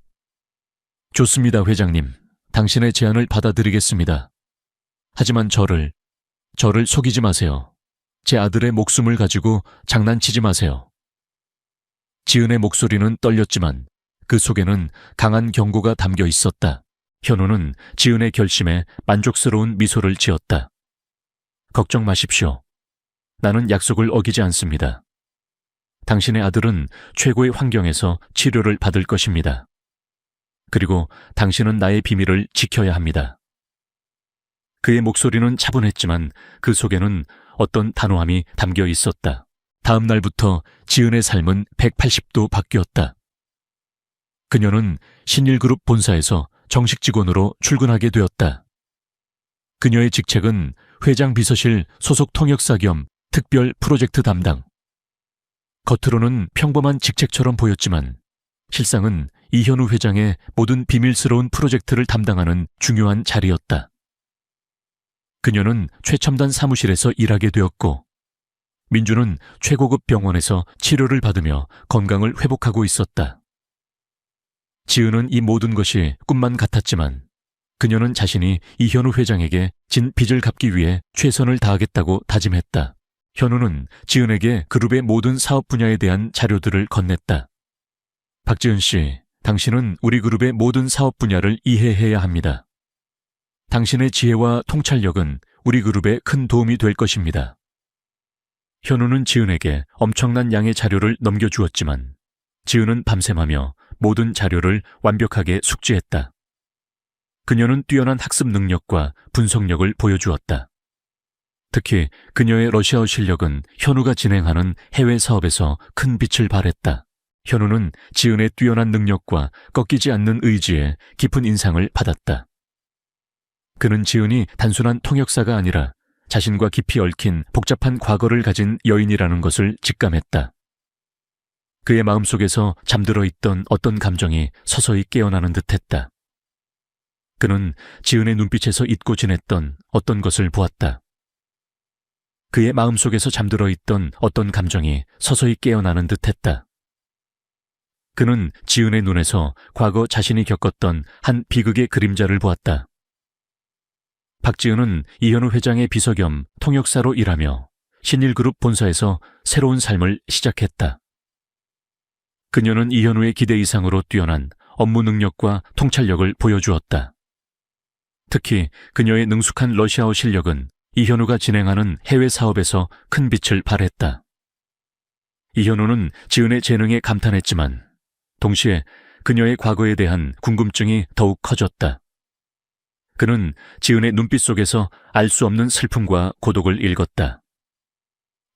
[SPEAKER 1] 좋습니다, 회장님. 당신의 제안을 받아들이겠습니다. 하지만 저를 속이지 마세요. 제 아들의 목숨을 가지고 장난치지 마세요. 지은의 목소리는 떨렸지만 그 속에는 강한 경고가 담겨 있었다. 현우는 지은의 결심에 만족스러운 미소를 지었다. 걱정 마십시오. 나는 약속을 어기지 않습니다. 당신의 아들은 최고의 환경에서 치료를 받을 것입니다. 그리고 당신은 나의 비밀을 지켜야 합니다. 그의 목소리는 차분했지만 그 속에는 어떤 단호함이 담겨 있었다. 다음 날부터 지은의 삶은 180도 바뀌었다. 그녀는 신일그룹 본사에서 정식 직원으로 출근하게 되었다. 그녀의 직책은 회장 비서실 소속 통역사 겸 특별 프로젝트 담당. 겉으로는 평범한 직책처럼 보였지만 실상은 이현우 회장의 모든 비밀스러운 프로젝트를 담당하는 중요한 자리였다. 그녀는 최첨단 사무실에서 일하게 되었고 민주는 최고급 병원에서 치료를 받으며 건강을 회복하고 있었다. 지은은 이 모든 것이 꿈만 같았지만 그녀는 자신이 이현우 회장에게 진 빚을 갚기 위해 최선을 다하겠다고 다짐했다. 현우는 지은에게 그룹의 모든 사업 분야에 대한 자료들을 건넸다. 박지은 씨, 당신은 우리 그룹의 모든 사업 분야를 이해해야 합니다. 당신의 지혜와 통찰력은 우리 그룹에 큰 도움이 될 것입니다. 현우는 지은에게 엄청난 양의 자료를 넘겨주었지만 지은은 밤샘하며 모든 자료를 완벽하게 숙지했다. 그녀는 뛰어난 학습 능력과 분석력을 보여주었다. 특히 그녀의 러시아어 실력은 현우가 진행하는 해외 사업에서 큰 빛을 발했다. 현우는 지은의 뛰어난 능력과 꺾이지 않는 의지에 깊은 인상을 받았다. 그는 지은이 단순한 통역사가 아니라 자신과 깊이 얽힌 복잡한 과거를 가진 여인이라는 것을 직감했다. 그의 마음속에서 잠들어 있던 어떤 감정이 서서히 깨어나는 듯했다. 그는 지은의 눈빛에서 잊고 지냈던 어떤 것을 보았다. 그의 마음속에서 잠들어 있던 어떤 감정이 서서히 깨어나는 듯했다. 그는 지은의 눈에서 과거 자신이 겪었던 한 비극의 그림자를 보았다. 박지은은 이현우 회장의 비서 겸 통역사로 일하며 신일그룹 본사에서 새로운 삶을 시작했다. 그녀는 이현우의 기대 이상으로 뛰어난 업무 능력과 통찰력을 보여주었다. 특히 그녀의 능숙한 러시아어 실력은 이현우가 진행하는 해외 사업에서 큰 빛을 발했다. 이현우는 지은의 재능에 감탄했지만 동시에 그녀의 과거에 대한 궁금증이 더욱 커졌다. 그는 지은의 눈빛 속에서 알 수 없는 슬픔과 고독을 읽었다.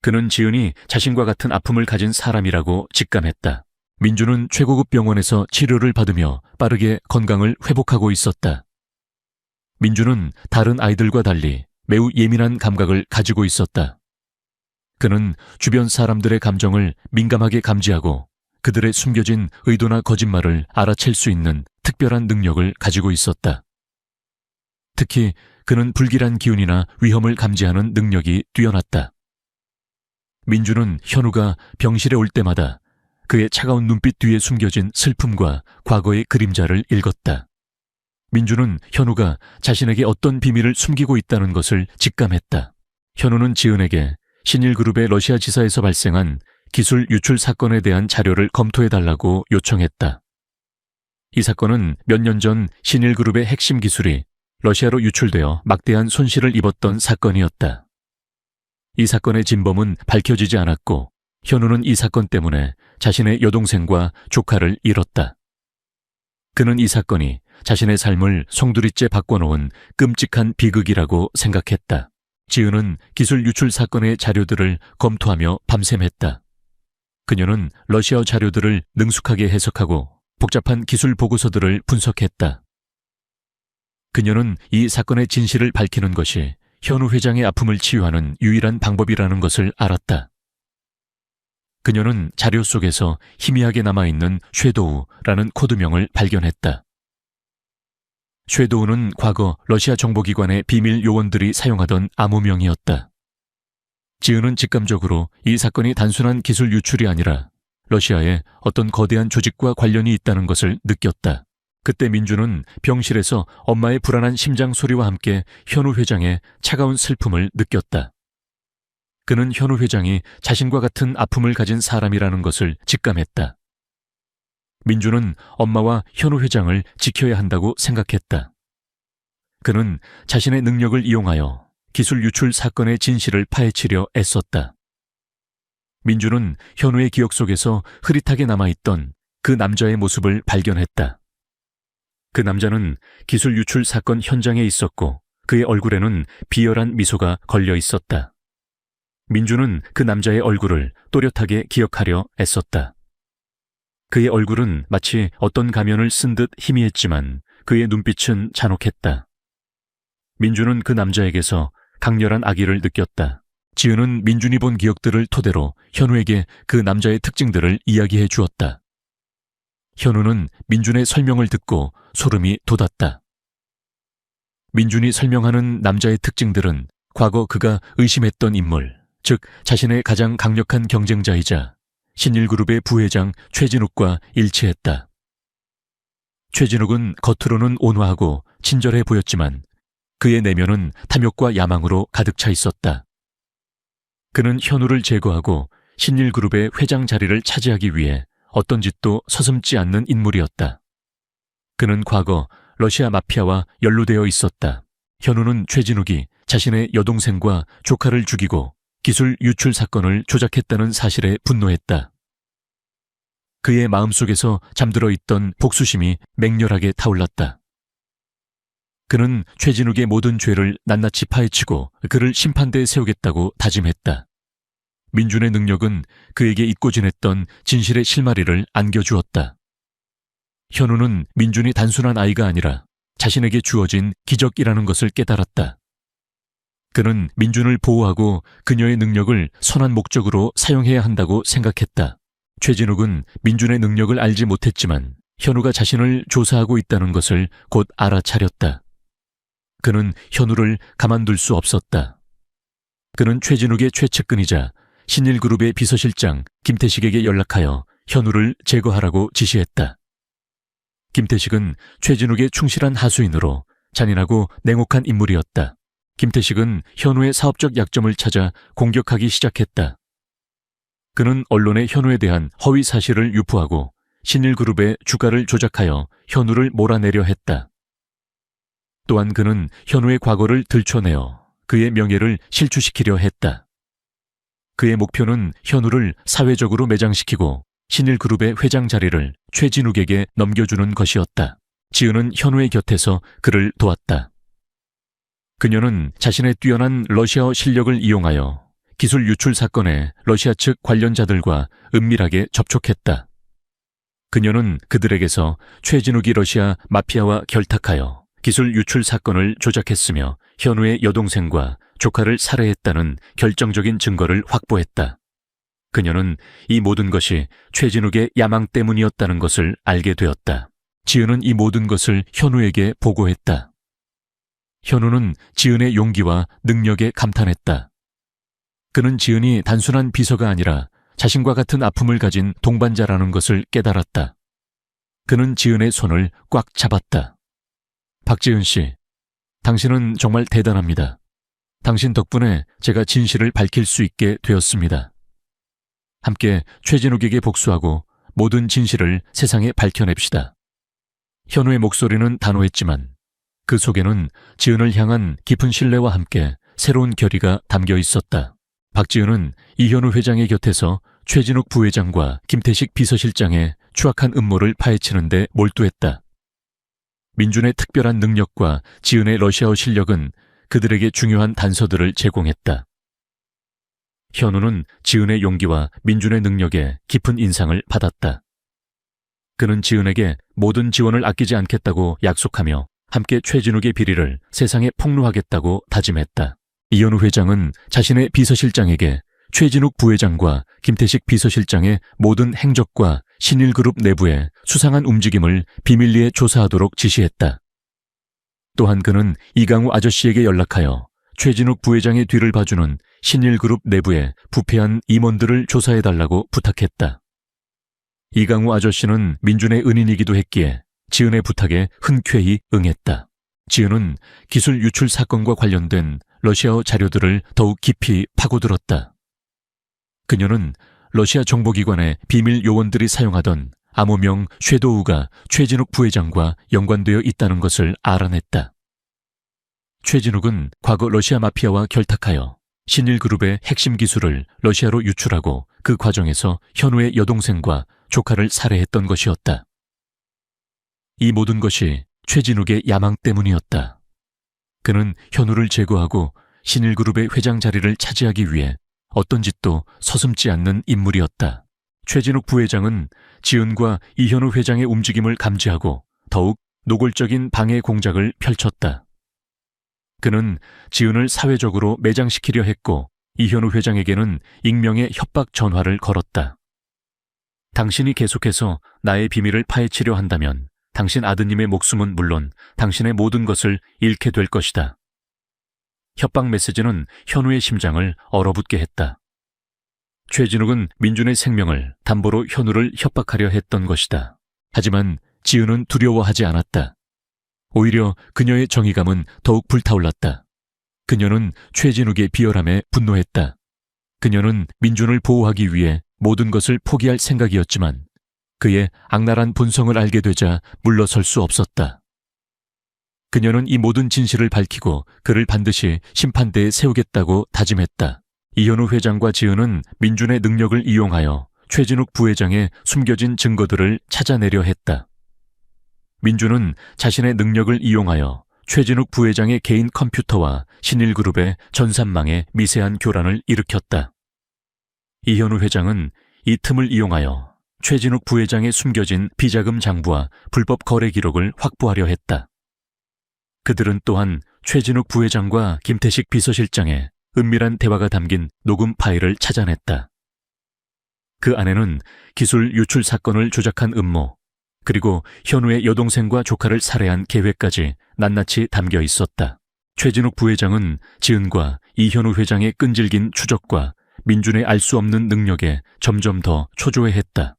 [SPEAKER 1] 그는 지은이 자신과 같은 아픔을 가진 사람이라고 직감했다. 민주는 최고급 병원에서 치료를 받으며 빠르게 건강을 회복하고 있었다. 민주는 다른 아이들과 달리 매우 예민한 감각을 가지고 있었다. 그는 주변 사람들의 감정을 민감하게 감지하고 그들의 숨겨진 의도나 거짓말을 알아챌 수 있는 특별한 능력을 가지고 있었다. 특히 그는 불길한 기운이나 위험을 감지하는 능력이 뛰어났다. 민주는 현우가 병실에 올 때마다 그의 차가운 눈빛 뒤에 숨겨진 슬픔과 과거의 그림자를 읽었다. 민주는 현우가 자신에게 어떤 비밀을 숨기고 있다는 것을 직감했다. 현우는 지은에게 신일그룹의 러시아 지사에서 발생한 기술 유출 사건에 대한 자료를 검토해달라고 요청했다. 이 사건은 몇 년 전 신일그룹의 핵심 기술이 러시아로 유출되어 막대한 손실을 입었던 사건이었다. 이 사건의 진범은 밝혀지지 않았고 현우는 이 사건 때문에 자신의 여동생과 조카를 잃었다. 그는 이 사건이 자신의 삶을 송두리째 바꿔놓은 끔찍한 비극이라고 생각했다. 지은은 기술 유출 사건의 자료들을 검토하며 밤샘했다. 그녀는 러시아어 자료들을 능숙하게 해석하고 복잡한 기술 보고서들을 분석했다. 그녀는 이 사건의 진실을 밝히는 것이 현우 회장의 아픔을 치유하는 유일한 방법이라는 것을 알았다. 그녀는 자료 속에서 희미하게 남아있는 쉐도우라는 코드명을 발견했다. 쉐도우는 과거 러시아 정보기관의 비밀 요원들이 사용하던 암호명이었다. 지은은 직감적으로 이 사건이 단순한 기술 유출이 아니라 러시아의 어떤 거대한 조직과 관련이 있다는 것을 느꼈다. 그때 민주는 병실에서 엄마의 불안한 심장 소리와 함께 현우 회장의 차가운 슬픔을 느꼈다. 그는 현우 회장이 자신과 같은 아픔을 가진 사람이라는 것을 직감했다. 민주는 엄마와 현우 회장을 지켜야 한다고 생각했다. 그는 자신의 능력을 이용하여 기술 유출 사건의 진실을 파헤치려 애썼다. 민주는 현우의 기억 속에서 흐릿하게 남아있던 그 남자의 모습을 발견했다. 그 남자는 기술 유출 사건 현장에 있었고 그의 얼굴에는 비열한 미소가 걸려 있었다. 민주는 그 남자의 얼굴을 또렷하게 기억하려 애썼다. 그의 얼굴은 마치 어떤 가면을 쓴 듯 희미했지만 그의 눈빛은 잔혹했다. 민주는 그 남자에게서 강렬한 악의를 느꼈다. 지은은 민준이 본 기억들을 토대로 현우에게 그 남자의 특징들을 이야기해 주었다. 현우는 민준의 설명을 듣고 소름이 돋았다. 민준이 설명하는 남자의 특징들은 과거 그가 의심했던 인물, 즉 자신의 가장 강력한 경쟁자이자 신일그룹의 부회장 최진욱과 일치했다. 최진욱은 겉으로는 온화하고 친절해 보였지만 그의 내면은 탐욕과 야망으로 가득 차 있었다. 그는 현우를 제거하고 신일그룹의 회장 자리를 차지하기 위해 어떤 짓도 서슴지 않는 인물이었다. 그는 과거 러시아 마피아와 연루되어 있었다. 현우는 최진욱이 자신의 여동생과 조카를 죽이고 기술 유출 사건을 조작했다는 사실에 분노했다. 그의 마음속에서 잠들어 있던 복수심이 맹렬하게 타올랐다. 그는 최진욱의 모든 죄를 낱낱이 파헤치고 그를 심판대에 세우겠다고 다짐했다. 민준의 능력은 그에게 잊고 지냈던 진실의 실마리를 안겨주었다. 현우는 민준이 단순한 아이가 아니라 자신에게 주어진 기적이라는 것을 깨달았다. 그는 민준을 보호하고 그녀의 능력을 선한 목적으로 사용해야 한다고 생각했다. 최진욱은 민준의 능력을 알지 못했지만 현우가 자신을 조사하고 있다는 것을 곧 알아차렸다. 그는 현우를 가만둘 수 없었다. 그는 최진욱의 최측근이자 신일그룹의 비서실장 김태식에게 연락하여 현우를 제거하라고 지시했다. 김태식은 최진욱의 충실한 하수인으로 잔인하고 냉혹한 인물이었다. 김태식은 현우의 사업적 약점을 찾아 공격하기 시작했다. 그는 언론에 현우에 대한 허위 사실을 유포하고 신일그룹의 주가를 조작하여 현우를 몰아내려 했다. 또한 그는 현우의 과거를 들춰내어 그의 명예를 실추시키려 했다. 그의 목표는 현우를 사회적으로 매장시키고 신일그룹의 회장 자리를 최진욱에게 넘겨주는 것이었다. 지은은 현우의 곁에서 그를 도왔다. 그녀는 자신의 뛰어난 러시아어 실력을 이용하여 기술 유출 사건에 러시아 측 관련자들과 은밀하게 접촉했다. 그녀는 그들에게서 최진욱이 러시아 마피아와 결탁하여 기술 유출 사건을 조작했으며 현우의 여동생과 조카를 살해했다는 결정적인 증거를 확보했다. 그녀는 이 모든 것이 최진욱의 야망 때문이었다는 것을 알게 되었다. 지은은 이 모든 것을 현우에게 보고했다. 현우는 지은의 용기와 능력에 감탄했다. 그는 지은이 단순한 비서가 아니라 자신과 같은 아픔을 가진 동반자라는 것을 깨달았다. 그는 지은의 손을 꽉 잡았다. 박지은 씨, 당신은 정말 대단합니다. 당신 덕분에 제가 진실을 밝힐 수 있게 되었습니다. 함께 최진욱에게 복수하고 모든 진실을 세상에 밝혀냅시다. 현우의 목소리는 단호했지만 그 속에는 지은을 향한 깊은 신뢰와 함께 새로운 결의가 담겨 있었다. 박지은은 이현우 회장의 곁에서 최진욱 부회장과 김태식 비서실장의 추악한 음모를 파헤치는 데 몰두했다. 민준의 특별한 능력과 지은의 러시아어 실력은 그들에게 중요한 단서들을 제공했다. 현우는 지은의 용기와 민준의 능력에 깊은 인상을 받았다. 그는 지은에게 모든 지원을 아끼지 않겠다고 약속하며 함께 최진욱의 비리를 세상에 폭로하겠다고 다짐했다. 이현우 회장은 자신의 비서실장에게 최진욱 부회장과 김태식 비서실장의 모든 행적과 신일그룹 내부의 수상한 움직임을 비밀리에 조사하도록 지시했다. 또한 그는 이강우 아저씨에게 연락하여 최진욱 부회장의 뒤를 봐주는 신일그룹 내부의 부패한 임원들을 조사해달라고 부탁했다. 이강우 아저씨는 민준의 은인이기도 했기에 지은의 부탁에 흔쾌히 응했다. 지은은 기술 유출 사건과 관련된 러시아어 자료들을 더욱 깊이 파고들었다. 그녀는 러시아 정보기관의 비밀 요원들이 사용하던 암호명 섀도우가 최진욱 부회장과 연관되어 있다는 것을 알아냈다. 최진욱은 과거 러시아 마피아와 결탁하여 신일그룹의 핵심 기술을 러시아로 유출하고 그 과정에서 현우의 여동생과 조카를 살해했던 것이었다. 이 모든 것이 최진욱의 야망 때문이었다. 그는 현우를 제거하고 신일그룹의 회장 자리를 차지하기 위해 어떤 짓도 서슴지 않는 인물이었다. 최진욱 부회장은 지은과 이현우 회장의 움직임을 감지하고 더욱 노골적인 방해 공작을 펼쳤다. 그는 지은을 사회적으로 매장시키려 했고 이현우 회장에게는 익명의 협박 전화를 걸었다. 당신이 계속해서 나의 비밀을 파헤치려 한다면 당신 아드님의 목숨은 물론 당신의 모든 것을 잃게 될 것이다. 협박 메시지는 현우의 심장을 얼어붙게 했다. 최진욱은 민준의 생명을 담보로 현우를 협박하려 했던 것이다. 하지만 지은은 두려워하지 않았다. 오히려 그녀의 정의감은 더욱 불타올랐다. 그녀는 최진욱의 비열함에 분노했다. 그녀는 민준을 보호하기 위해 모든 것을 포기할 생각이었지만 그의 악랄한 본성을 알게 되자 물러설 수 없었다. 그녀는 이 모든 진실을 밝히고 그를 반드시 심판대에 세우겠다고 다짐했다. 이현우 회장과 지은은 민준의 능력을 이용하여 최진욱 부회장의 숨겨진 증거들을 찾아내려 했다. 민준은 자신의 능력을 이용하여 최진욱 부회장의 개인 컴퓨터와 신일그룹의 전산망에 미세한 교란을 일으켰다. 이현우 회장은 이 틈을 이용하여 최진욱 부회장의 숨겨진 비자금 장부와 불법 거래 기록을 확보하려 했다. 그들은 또한 최진욱 부회장과 김태식 비서실장의 은밀한 대화가 담긴 녹음 파일을 찾아냈다. 그 안에는 기술 유출 사건을 조작한 음모, 그리고 현우의 여동생과 조카를 살해한 계획까지 낱낱이 담겨 있었다. 최진욱 부회장은 지은과 이현우 회장의 끈질긴 추적과 민준의 알 수 없는 능력에 점점 더 초조해했다.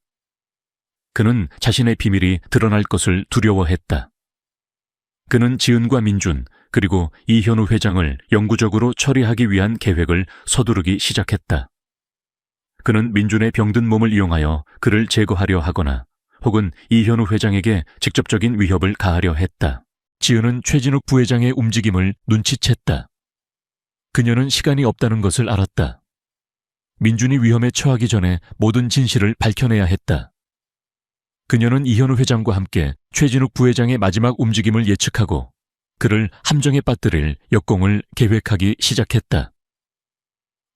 [SPEAKER 1] 그는 자신의 비밀이 드러날 것을 두려워했다. 그는 지은과 민준, 그리고 이현우 회장을 영구적으로 처리하기 위한 계획을 서두르기 시작했다. 그는 민준의 병든 몸을 이용하여 그를 제거하려 하거나 혹은 이현우 회장에게 직접적인 위협을 가하려 했다. 지은은 최진욱 부회장의 움직임을 눈치챘다. 그녀는 시간이 없다는 것을 알았다. 민준이 위험에 처하기 전에 모든 진실을 밝혀내야 했다. 그녀는 이현우 회장과 함께 최진욱 부회장의 마지막 움직임을 예측하고 그를 함정에 빠뜨릴 역공을 계획하기 시작했다.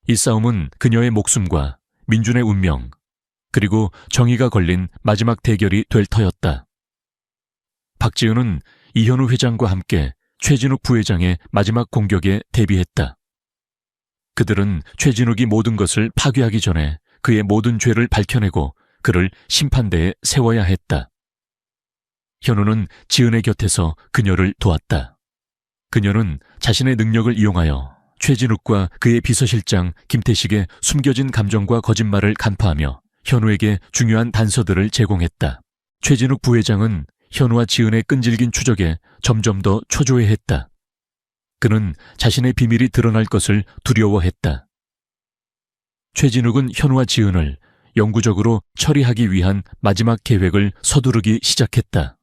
[SPEAKER 1] 이 싸움은 그녀의 목숨과 민준의 운명, 그리고 정의가 걸린 마지막 대결이 될 터였다. 박지은은 이현우 회장과 함께 최진욱 부회장의 마지막 공격에 대비했다. 그들은 최진욱이 모든 것을 파괴하기 전에 그의 모든 죄를 밝혀내고 그를 심판대에 세워야 했다. 현우는 지은의 곁에서 그녀를 도왔다. 그녀는 자신의 능력을 이용하여 최진욱과 그의 비서실장 김태식의 숨겨진 감정과 거짓말을 간파하며 현우에게 중요한 단서들을 제공했다. 최진욱 부회장은 현우와 지은의 끈질긴 추적에 점점 더 초조해했다. 그는 자신의 비밀이 드러날 것을 두려워했다. 최진욱은 현우와 지은을 영구적으로 처리하기 위한 마지막 계획을 서두르기 시작했다.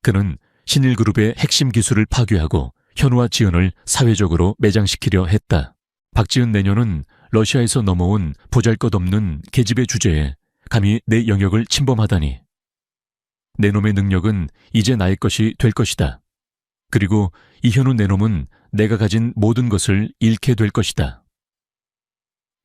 [SPEAKER 1] 그는 신일그룹의 핵심 기술을 파괴하고 현우와 지은을 사회적으로 매장시키려 했다. 박지은 내녀는 러시아에서 넘어온 보잘것없는 계집의 주제에 감히 내 영역을 침범하다니. 내 놈의 능력은 이제 나의 것이 될 것이다. 그리고 이현우 내 놈은 내가 가진 모든 것을 잃게 될 것이다.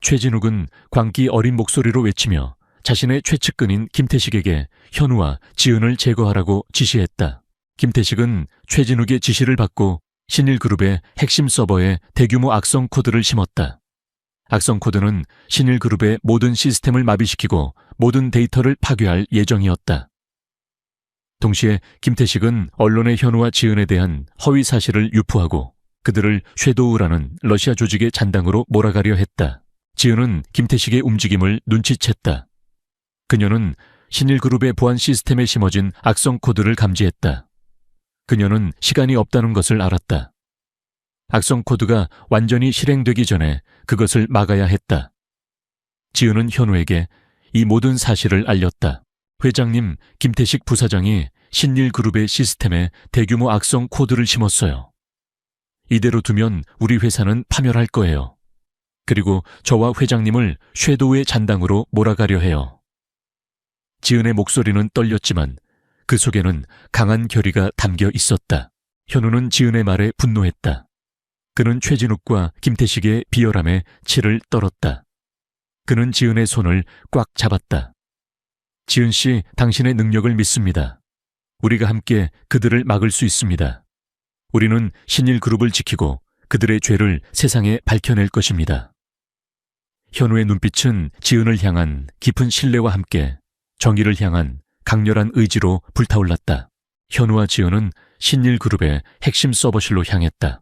[SPEAKER 1] 최진욱은 광기 어린 목소리로 외치며 자신의 최측근인 김태식에게 현우와 지은을 제거하라고 지시했다. 김태식은 최진욱의 지시를 받고 신일그룹의 핵심 서버에 대규모 악성 코드를 심었다. 악성 코드는 신일그룹의 모든 시스템을 마비시키고 모든 데이터를 파괴할 예정이었다. 동시에 김태식은 언론의 현우와 지은에 대한 허위 사실을 유포하고 그들을 섀도우라는 러시아 조직의 잔당으로 몰아가려 했다. 지은은 김태식의 움직임을 눈치챘다. 그녀는 신일그룹의 보안 시스템에 심어진 악성 코드를 감지했다. 그녀는 시간이 없다는 것을 알았다. 악성 코드가 완전히 실행되기 전에 그것을 막아야 했다. 지은은 현우에게 이 모든 사실을 알렸다. 회장님, 김태식 부사장이 신일그룹의 시스템에 대규모 악성 코드를 심었어요. 이대로 두면 우리 회사는 파멸할 거예요. 그리고 저와 회장님을 섀도우의 잔당으로 몰아가려 해요. 지은의 목소리는 떨렸지만 그 속에는 강한 결의가 담겨 있었다. 현우는 지은의 말에 분노했다. 그는 최진욱과 김태식의 비열함에 치를 떨었다. 그는 지은의 손을 꽉 잡았다. 지은 씨, 당신의 능력을 믿습니다. 우리가 함께 그들을 막을 수 있습니다. 우리는 신일그룹을 지키고 그들의 죄를 세상에 밝혀낼 것입니다. 현우의 눈빛은 지은을 향한 깊은 신뢰와 함께 정의를 향한 강렬한 의지로 불타올랐다. 현우와 지은은 신일그룹의 핵심 서버실로 향했다.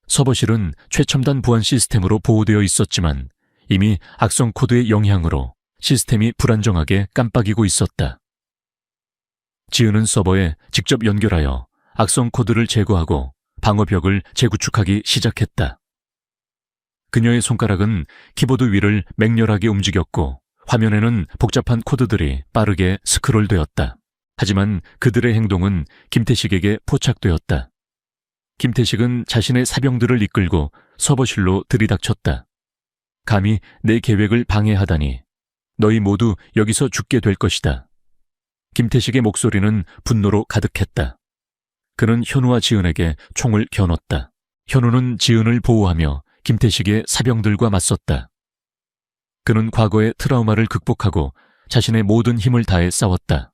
[SPEAKER 1] 서버실은 최첨단 보안 시스템으로 보호되어 있었지만 이미 악성 코드의 영향으로 시스템이 불안정하게 깜빡이고 있었다. 지은은 서버에 직접 연결하여 악성 코드를 제거하고 방어벽을 재구축하기 시작했다. 그녀의 손가락은 키보드 위를 맹렬하게 움직였고 화면에는 복잡한 코드들이 빠르게 스크롤되었다. 하지만 그들의 행동은 김태식에게 포착되었다. 김태식은 자신의 사병들을 이끌고 서버실로 들이닥쳤다. 감히 내 계획을 방해하다니. 너희 모두 여기서 죽게 될 것이다. 김태식의 목소리는 분노로 가득했다. 그는 현우와 지은에게 총을 겨눴다. 현우는 지은을 보호하며 김태식의 사병들과 맞섰다. 그는 과거의 트라우마를 극복하고 자신의 모든 힘을 다해 싸웠다.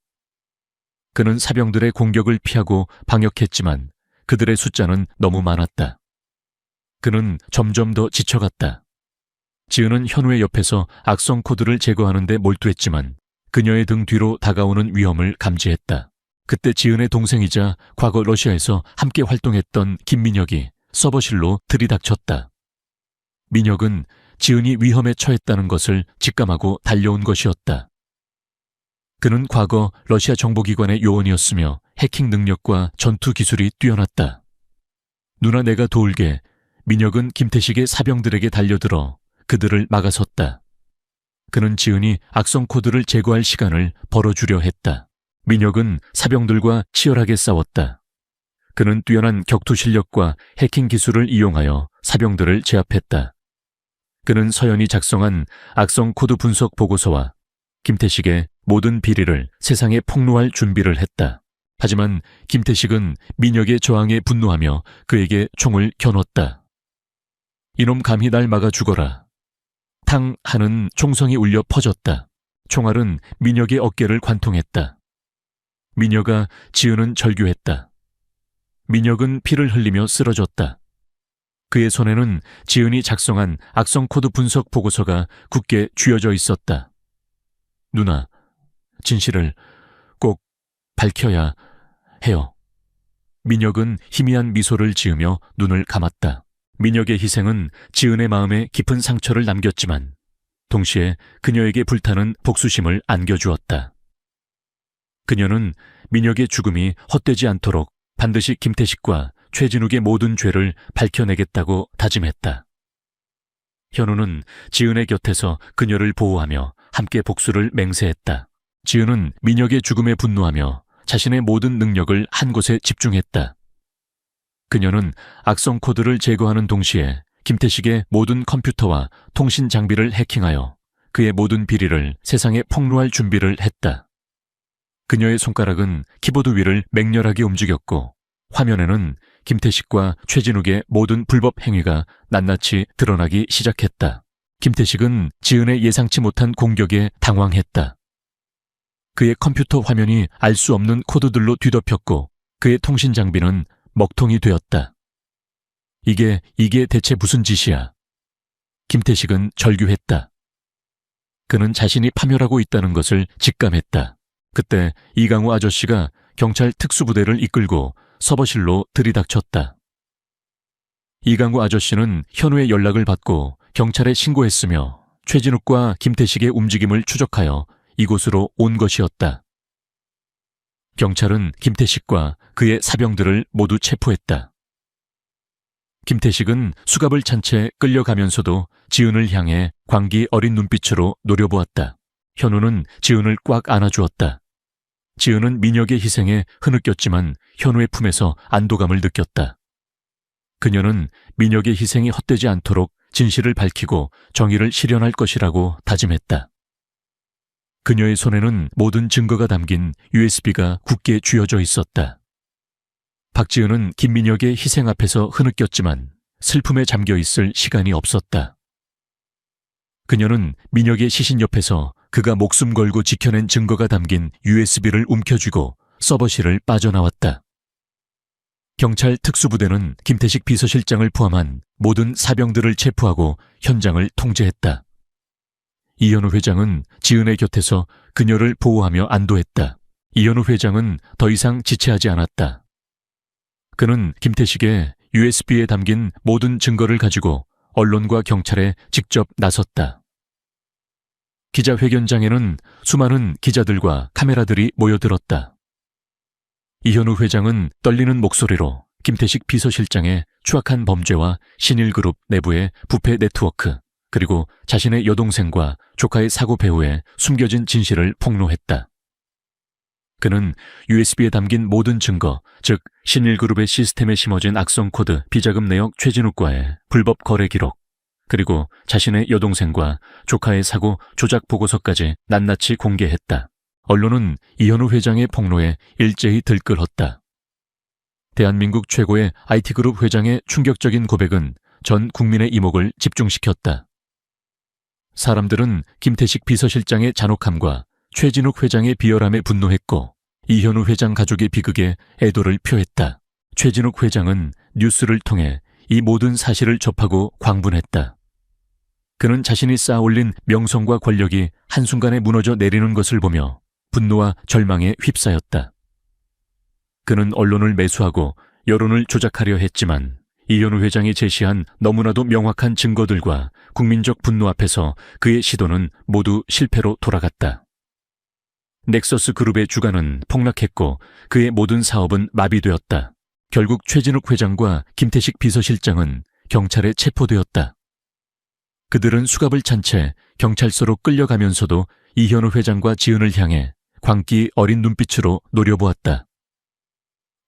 [SPEAKER 1] 그는 사병들의 공격을 피하고 방역했지만 그들의 숫자는 너무 많았다. 그는 점점 더 지쳐갔다. 지은은 현우의 옆에서 악성 코드를 제거하는 데 몰두했지만 그녀의 등 뒤로 다가오는 위험을 감지했다. 그때 지은의 동생이자 과거 러시아에서 함께 활동했던 김민혁이 서버실로 들이닥쳤다. 민혁은 지은이 위험에 처했다는 것을 직감하고 달려온 것이었다. 그는 과거 러시아 정보기관의 요원이었으며 해킹 능력과 전투 기술이 뛰어났다. 누나 내가 도울게. 민혁은 김태식의 사병들에게 달려들어 그들을 막아섰다. 그는 지은이 악성 코드를 제거할 시간을 벌어주려 했다. 민혁은 사병들과 치열하게 싸웠다. 그는 뛰어난 격투 실력과 해킹 기술을 이용하여 사병들을 제압했다. 그는 서연이 작성한 악성 코드 분석 보고서와 김태식의 모든 비리를 세상에 폭로할 준비를 했다. 하지만 김태식은 민혁의 저항에 분노하며 그에게 총을 겨눴다. 이놈 감히 날 막아 죽어라. 탕 하는 총성이 울려 퍼졌다. 총알은 민혁의 어깨를 관통했다. 민혁아, 지은은 절규했다. 민혁은 피를 흘리며 쓰러졌다. 그의 손에는 지은이 작성한 악성 코드 분석 보고서가 굳게 쥐어져 있었다. 누나, 진실을 꼭 밝혀야 해요. 민혁은 희미한 미소를 지으며 눈을 감았다. 민혁의 희생은 지은의 마음에 깊은 상처를 남겼지만 동시에 그녀에게 불타는 복수심을 안겨주었다. 그녀는 민혁의 죽음이 헛되지 않도록 반드시 김태식과 최진욱의 모든 죄를 밝혀내겠다고 다짐했다. 현우는 지은의 곁에서 그녀를 보호하며 함께 복수를 맹세했다. 지은은 민혁의 죽음에 분노하며 자신의 모든 능력을 한 곳에 집중했다. 그녀는 악성 코드를 제거하는 동시에 김태식의 모든 컴퓨터와 통신 장비를 해킹하여 그의 모든 비리를 세상에 폭로할 준비를 했다. 그녀의 손가락은 키보드 위를 맹렬하게 움직였고 화면에는 김태식과 최진욱의 모든 불법 행위가 낱낱이 드러나기 시작했다. 김태식은 지은의 예상치 못한 공격에 당황했다. 그의 컴퓨터 화면이 알 수 없는 코드들로 뒤덮였고 그의 통신 장비는 먹통이 되었다. 이게 대체 무슨 짓이야? 김태식은 절규했다. 그는 자신이 파멸하고 있다는 것을 직감했다. 그때 이강우 아저씨가 경찰 특수부대를 이끌고 서버실로 들이닥쳤다. 이강우 아저씨는 현우의 연락을 받고 경찰에 신고했으며 최진욱과 김태식의 움직임을 추적하여 이곳으로 온 것이었다. 경찰은 김태식과 그의 사병들을 모두 체포했다. 김태식은 수갑을 찬 채 끌려가면서도 지은을 향해 광기 어린 눈빛으로 노려보았다. 현우는 지은을 꽉 안아주었다. 지은은 민혁의 희생에 흐느꼈지만 현우의 품에서 안도감을 느꼈다. 그녀는 민혁의 희생이 헛되지 않도록 진실을 밝히고 정의를 실현할 것이라고 다짐했다. 그녀의 손에는 모든 증거가 담긴 USB가 굳게 쥐어져 있었다. 박지은은 김민혁의 희생 앞에서 흐느꼈지만 슬픔에 잠겨 있을 시간이 없었다. 그녀는 민혁의 시신 옆에서 그가 목숨 걸고 지켜낸 증거가 담긴 USB를 움켜쥐고 서버실을 빠져나왔다. 경찰 특수부대는 김태식 비서실장을 포함한 모든 사병들을 체포하고 현장을 통제했다. 이현우 회장은 지은의 곁에서 그녀를 보호하며 안도했다. 이현우 회장은 더 이상 지체하지 않았다. 그는 김태식의 USB에 담긴 모든 증거를 가지고 언론과 경찰에 직접 나섰다. 기자회견장에는 수많은 기자들과 카메라들이 모여들었다. 이현우 회장은 떨리는 목소리로 김태식 비서실장의 추악한 범죄와 신일그룹 내부의 부패 네트워크, 그리고 자신의 여동생과 조카의 사고 배후에 숨겨진 진실을 폭로했다. 그는 USB에 담긴 모든 증거, 즉 신일그룹의 시스템에 심어진 악성 코드, 비자금 내역 최진욱과의 불법 거래 기록, 그리고 자신의 여동생과 조카의 사고 조작 보고서까지 낱낱이 공개했다. 언론은 이현우 회장의 폭로에 일제히 들끓었다. 대한민국 최고의 IT그룹 회장의 충격적인 고백은 전 국민의 이목을 집중시켰다. 사람들은 김태식 비서실장의 잔혹함과 최진욱 회장의 비열함에 분노했고 이현우 회장 가족의 비극에 애도를 표했다. 최진욱 회장은 뉴스를 통해 이 모든 사실을 접하고 광분했다. 그는 자신이 쌓아올린 명성과 권력이 한순간에 무너져 내리는 것을 보며 분노와 절망에 휩싸였다. 그는 언론을 매수하고 여론을 조작하려 했지만 이현우 회장이 제시한 너무나도 명확한 증거들과 국민적 분노 앞에서 그의 시도는 모두 실패로 돌아갔다. 넥서스 그룹의 주가는 폭락했고 그의 모든 사업은 마비되었다. 결국 최진욱 회장과 김태식 비서실장은 경찰에 체포되었다. 그들은 수갑을 찬 채 경찰서로 끌려가면서도 이현우 회장과 지은을 향해 광기 어린 눈빛으로 노려보았다.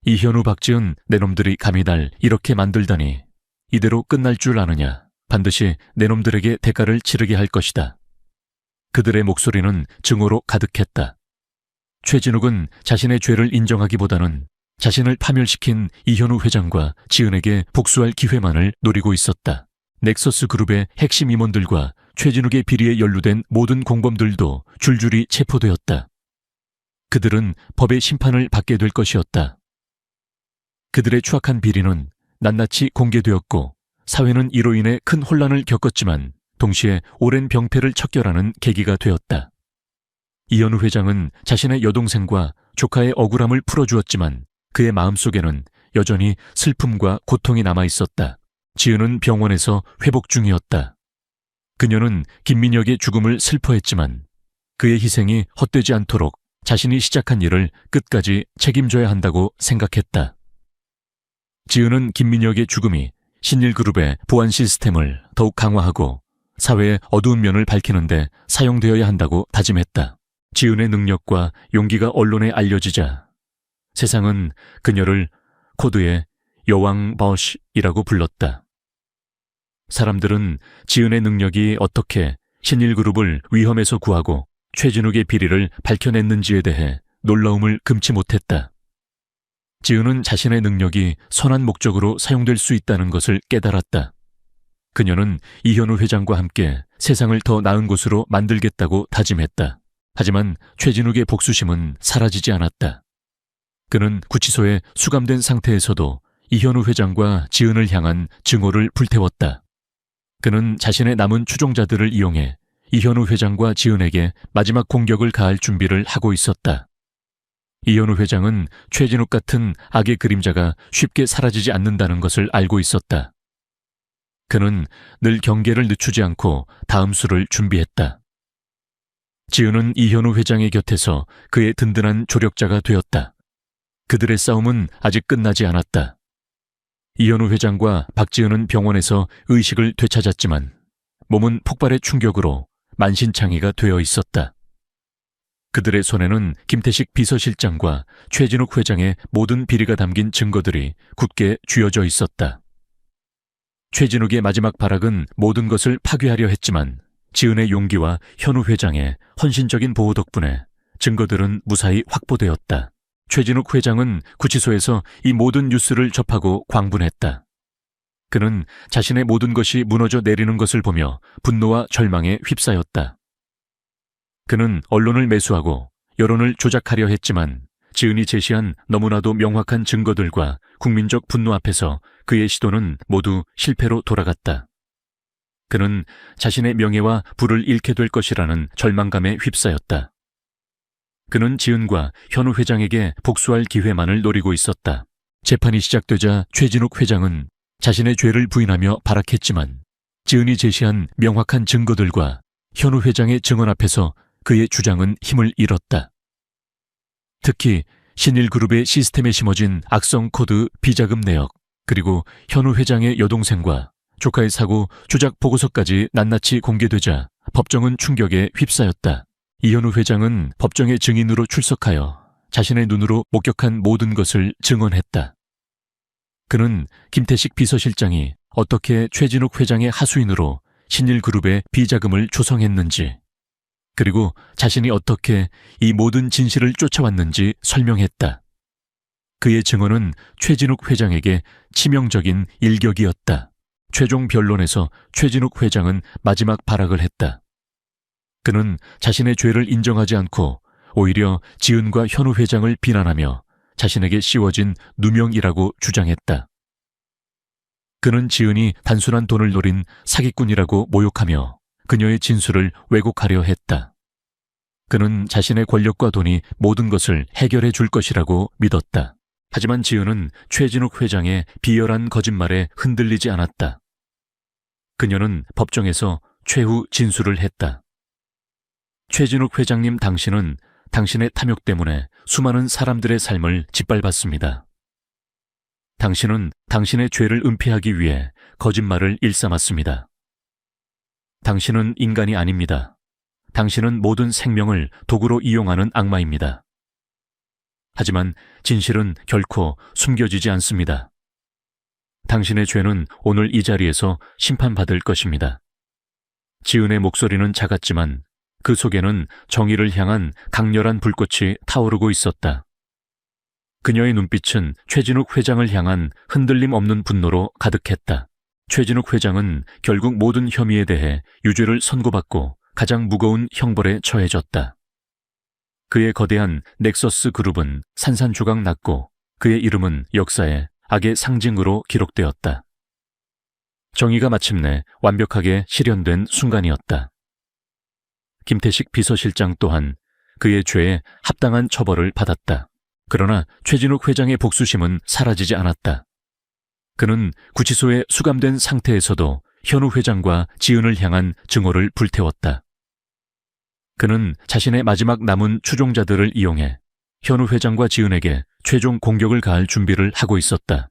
[SPEAKER 1] 이현우, 박지은, 내 놈들이 감히 날 이렇게 만들다니. 이대로 끝날 줄 아느냐. 반드시 내 놈들에게 대가를 치르게 할 것이다. 그들의 목소리는 증오로 가득했다. 최진욱은 자신의 죄를 인정하기보다는 자신을 파멸시킨 이현우 회장과 지은에게 복수할 기회만을 노리고 있었다. 넥서스 그룹의 핵심 임원들과 최진욱의 비리에 연루된 모든 공범들도 줄줄이 체포되었다. 그들은 법의 심판을 받게 될 것이었다. 그들의 추악한 비리는 낱낱이 공개되었고 사회는 이로 인해 큰 혼란을 겪었지만 동시에 오랜 병폐를 척결하는 계기가 되었다. 이현우 회장은 자신의 여동생과 조카의 억울함을 풀어주었지만 그의 마음속에는 여전히 슬픔과 고통이 남아 있었다. 지은은 병원에서 회복 중이었다. 그녀는 김민혁의 죽음을 슬퍼했지만 그의 희생이 헛되지 않도록 자신이 시작한 일을 끝까지 책임져야 한다고 생각했다. 지은은 김민혁의 죽음이 신일그룹의 보안 시스템을 더욱 강화하고 사회의 어두운 면을 밝히는데 사용되어야 한다고 다짐했다. 지은의 능력과 용기가 언론에 알려지자 세상은 그녀를 코드의 여왕 버시이라고 불렀다. 사람들은 지은의 능력이 어떻게 신일그룹을 위험에서 구하고 최진욱의 비리를 밝혀냈는지에 대해 놀라움을 금치 못했다. 지은은 자신의 능력이 선한 목적으로 사용될 수 있다는 것을 깨달았다. 그녀는 이현우 회장과 함께 세상을 더 나은 곳으로 만들겠다고 다짐했다. 하지만 최진욱의 복수심은 사라지지 않았다. 그는 구치소에 수감된 상태에서도 이현우 회장과 지은을 향한 증오를 불태웠다. 그는 자신의 남은 추종자들을 이용해 이현우 회장과 지은에게 마지막 공격을 가할 준비를 하고 있었다. 이현우 회장은 최진욱 같은 악의 그림자가 쉽게 사라지지 않는다는 것을 알고 있었다. 그는 늘 경계를 늦추지 않고 다음 수를 준비했다. 지은은 이현우 회장의 곁에서 그의 든든한 조력자가 되었다. 그들의 싸움은 아직 끝나지 않았다. 이현우 회장과 박지은은 병원에서 의식을 되찾았지만 몸은 폭발의 충격으로 만신창이가 되어 있었다. 그들의 손에는 김태식 비서실장과 최진욱 회장의 모든 비리가 담긴 증거들이 굳게 쥐어져 있었다. 최진욱의 마지막 발악은 모든 것을 파괴하려 했지만 지은의 용기와 현우 회장의 헌신적인 보호 덕분에 증거들은 무사히 확보되었다. 최진욱 회장은 구치소에서 이 모든 뉴스를 접하고 광분했다. 그는 자신의 모든 것이 무너져 내리는 것을 보며 분노와 절망에 휩싸였다. 그는 언론을 매수하고 여론을 조작하려 했지만 지은이 제시한 너무나도 명확한 증거들과 국민적 분노 앞에서 그의 시도는 모두 실패로 돌아갔다. 그는 자신의 명예와 부를 잃게 될 것이라는 절망감에 휩싸였다. 그는 지은과 현우 회장에게 복수할 기회만을 노리고 있었다. 재판이 시작되자 최진욱 회장은 자신의 죄를 부인하며 발악했지만 지은이 제시한 명확한 증거들과 현우 회장의 증언 앞에서 그의 주장은 힘을 잃었다. 특히 신일그룹의 시스템에 심어진 악성 코드 비자금 내역, 그리고 현우 회장의 여동생과 조카의 사고 조작 보고서까지 낱낱이 공개되자 법정은 충격에 휩싸였다. 이현우 회장은 법정의 증인으로 출석하여 자신의 눈으로 목격한 모든 것을 증언했다. 그는 김태식 비서실장이 어떻게 최진욱 회장의 하수인으로 신일그룹의 비자금을 조성했는지, 그리고 자신이 어떻게 이 모든 진실을 쫓아왔는지 설명했다. 그의 증언은 최진욱 회장에게 치명적인 일격이었다. 최종 변론에서 최진욱 회장은 마지막 발악을 했다. 그는 자신의 죄를 인정하지 않고 오히려 지은과 현우 회장을 비난하며 자신에게 씌워진 누명이라고 주장했다. 그는 지은이 단순한 돈을 노린 사기꾼이라고 모욕하며 그녀의 진술을 왜곡하려 했다. 그는 자신의 권력과 돈이 모든 것을 해결해 줄 것이라고 믿었다. 하지만 지은은 최진욱 회장의 비열한 거짓말에 흔들리지 않았다. 그녀는 법정에서 최후 진술을 했다. 최진욱 회장님, 당신은 당신의 탐욕 때문에 수많은 사람들의 삶을 짓밟았습니다. 당신은 당신의 죄를 은폐하기 위해 거짓말을 일삼았습니다. 당신은 인간이 아닙니다. 당신은 모든 생명을 도구로 이용하는 악마입니다. 하지만 진실은 결코 숨겨지지 않습니다. 당신의 죄는 오늘 이 자리에서 심판받을 것입니다. 지은의 목소리는 작았지만 그 속에는 정의를 향한 강렬한 불꽃이 타오르고 있었다. 그녀의 눈빛은 최진욱 회장을 향한 흔들림 없는 분노로 가득했다. 최진욱 회장은 결국 모든 혐의에 대해 유죄를 선고받고 가장 무거운 형벌에 처해졌다. 그의 거대한 넥서스 그룹은 산산조각 났고 그의 이름은 역사에 악의 상징으로 기록되었다. 정의가 마침내 완벽하게 실현된 순간이었다. 김태식 비서실장 또한 그의 죄에 합당한 처벌을 받았다. 그러나 최진욱 회장의 복수심은 사라지지 않았다. 그는 구치소에 수감된 상태에서도 현우 회장과 지은을 향한 증오를 불태웠다. 그는 자신의 마지막 남은 추종자들을 이용해 현우 회장과 지은에게 최종 공격을 가할 준비를 하고 있었다.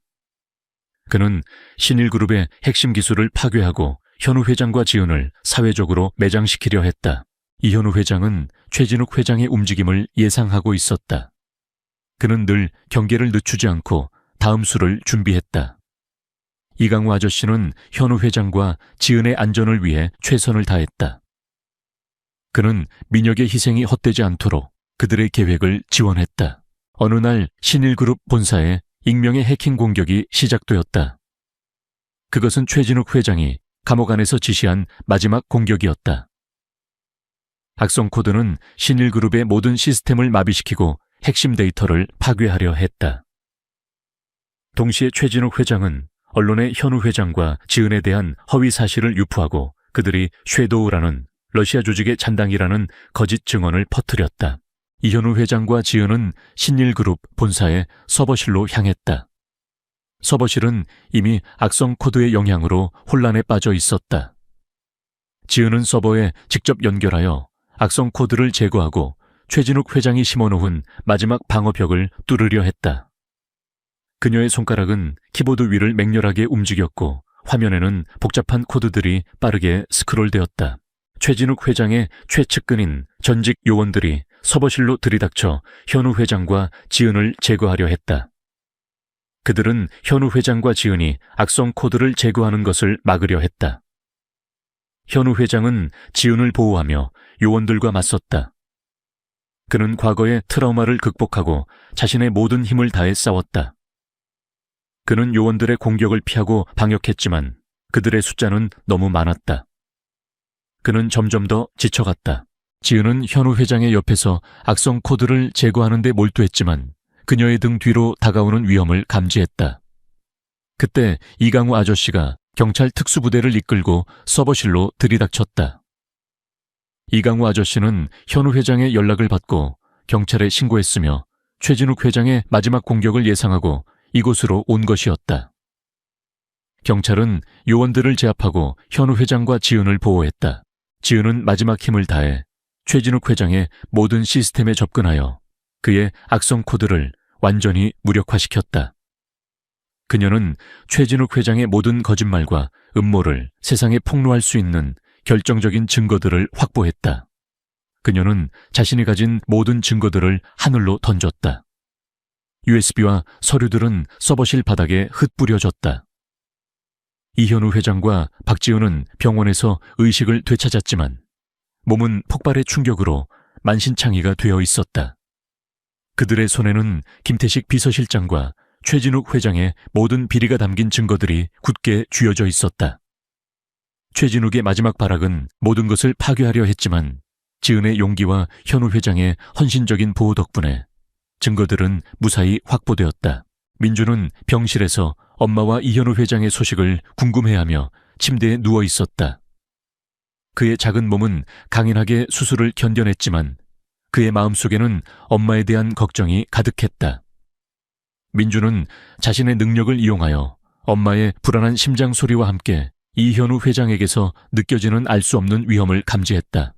[SPEAKER 1] 그는 신일그룹의 핵심 기술을 파괴하고 현우 회장과 지은을 사회적으로 매장시키려 했다. 이현우 회장은 최진욱 회장의 움직임을 예상하고 있었다. 그는 늘 경계를 늦추지 않고 다음 수를 준비했다. 이강우 아저씨는 현우 회장과 지은의 안전을 위해 최선을 다했다. 그는 민혁의 희생이 헛되지 않도록 그들의 계획을 지원했다. 어느 날 신일그룹 본사에 익명의 해킹 공격이 시작되었다. 그것은 최진욱 회장이 감옥 안에서 지시한 마지막 공격이었다. 악성 코드는 신일그룹의 모든 시스템을 마비시키고 핵심 데이터를 파괴하려 했다. 동시에 최진욱 회장은 언론에 현우 회장과 지은에 대한 허위 사실을 유포하고 그들이 섀도우라는 러시아 조직의 잔당이라는 거짓 증언을 퍼뜨렸다. 이현우 회장과 지은은 신일그룹 본사의 서버실로 향했다. 서버실은 이미 악성 코드의 영향으로 혼란에 빠져 있었다. 지은은 서버에 직접 연결하여 악성 코드를 제거하고 최진욱 회장이 심어놓은 마지막 방어벽을 뚫으려 했다. 그녀의 손가락은 키보드 위를 맹렬하게 움직였고 화면에는 복잡한 코드들이 빠르게 스크롤되었다. 최진욱 회장의 최측근인 전직 요원들이 서버실로 들이닥쳐 현우 회장과 지은을 제거하려 했다. 그들은 현우 회장과 지은이 악성 코드를 제거하는 것을 막으려 했다. 현우 회장은 지은을 보호하며 요원들과 맞섰다. 그는 과거의 트라우마를 극복하고 자신의 모든 힘을 다해 싸웠다. 그는 요원들의 공격을 피하고 방역했지만 그들의 숫자는 너무 많았다. 그는 점점 더 지쳐갔다. 지은은 현우 회장의 옆에서 악성 코드를 제거하는 데 몰두했지만 그녀의 등 뒤로 다가오는 위험을 감지했다. 그때 이강우 아저씨가 경찰 특수부대를 이끌고 서버실로 들이닥쳤다. 이강우 아저씨는 현우 회장의 연락을 받고 경찰에 신고했으며 최진욱 회장의 마지막 공격을 예상하고 이곳으로 온 것이었다. 경찰은 요원들을 제압하고 현우 회장과 지은을 보호했다. 지은은 마지막 힘을 다해 최진욱 회장의 모든 시스템에 접근하여 그의 악성 코드를 완전히 무력화시켰다. 그녀는 최진욱 회장의 모든 거짓말과 음모를 세상에 폭로할 수 있는 결정적인 증거들을 확보했다. 그녀는 자신이 가진 모든 증거들을 하늘로 던졌다. USB와 서류들은 서버실 바닥에 흩뿌려졌다. 이현우 회장과 박지은은 병원에서 의식을 되찾았지만 몸은 폭발의 충격으로 만신창이가 되어 있었다. 그들의 손에는 김태식 비서실장과 최진욱 회장의 모든 비리가 담긴 증거들이 굳게 쥐어져 있었다. 최진욱의 마지막 발악은 모든 것을 파괴하려 했지만 지은의 용기와 현우 회장의 헌신적인 보호 덕분에 증거들은 무사히 확보되었다. 민주는 병실에서 엄마와 이현우 회장의 소식을 궁금해하며 침대에 누워 있었다. 그의 작은 몸은 강인하게 수술을 견뎌냈지만 그의 마음속에는 엄마에 대한 걱정이 가득했다. 민주는 자신의 능력을 이용하여 엄마의 불안한 심장 소리와 함께 이현우 회장에게서 느껴지는 알 수 없는 위험을 감지했다.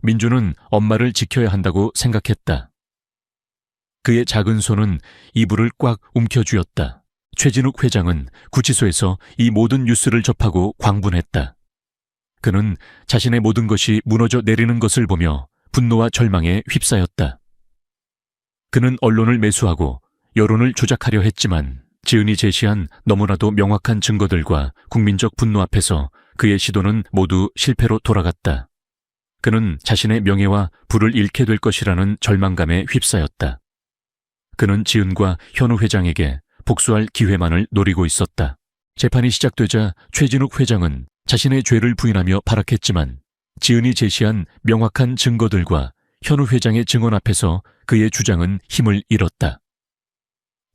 [SPEAKER 1] 민주는 엄마를 지켜야 한다고 생각했다. 그의 작은 손은 이불을 꽉 움켜쥐었다. 최진욱 회장은 구치소에서 이 모든 뉴스를 접하고 광분했다. 그는 자신의 모든 것이 무너져 내리는 것을 보며 분노와 절망에 휩싸였다. 그는 언론을 매수하고 여론을 조작하려 했지만 지은이 제시한 너무나도 명확한 증거들과 국민적 분노 앞에서 그의 시도는 모두 실패로 돌아갔다. 그는 자신의 명예와 부를 잃게 될 것이라는 절망감에 휩싸였다. 그는 지은과 현우 회장에게 복수할 기회만을 노리고 있었다. 재판이 시작되자 최진욱 회장은 자신의 죄를 부인하며 발악했지만 지은이 제시한 명확한 증거들과 현우 회장의 증언 앞에서 그의 주장은 힘을 잃었다.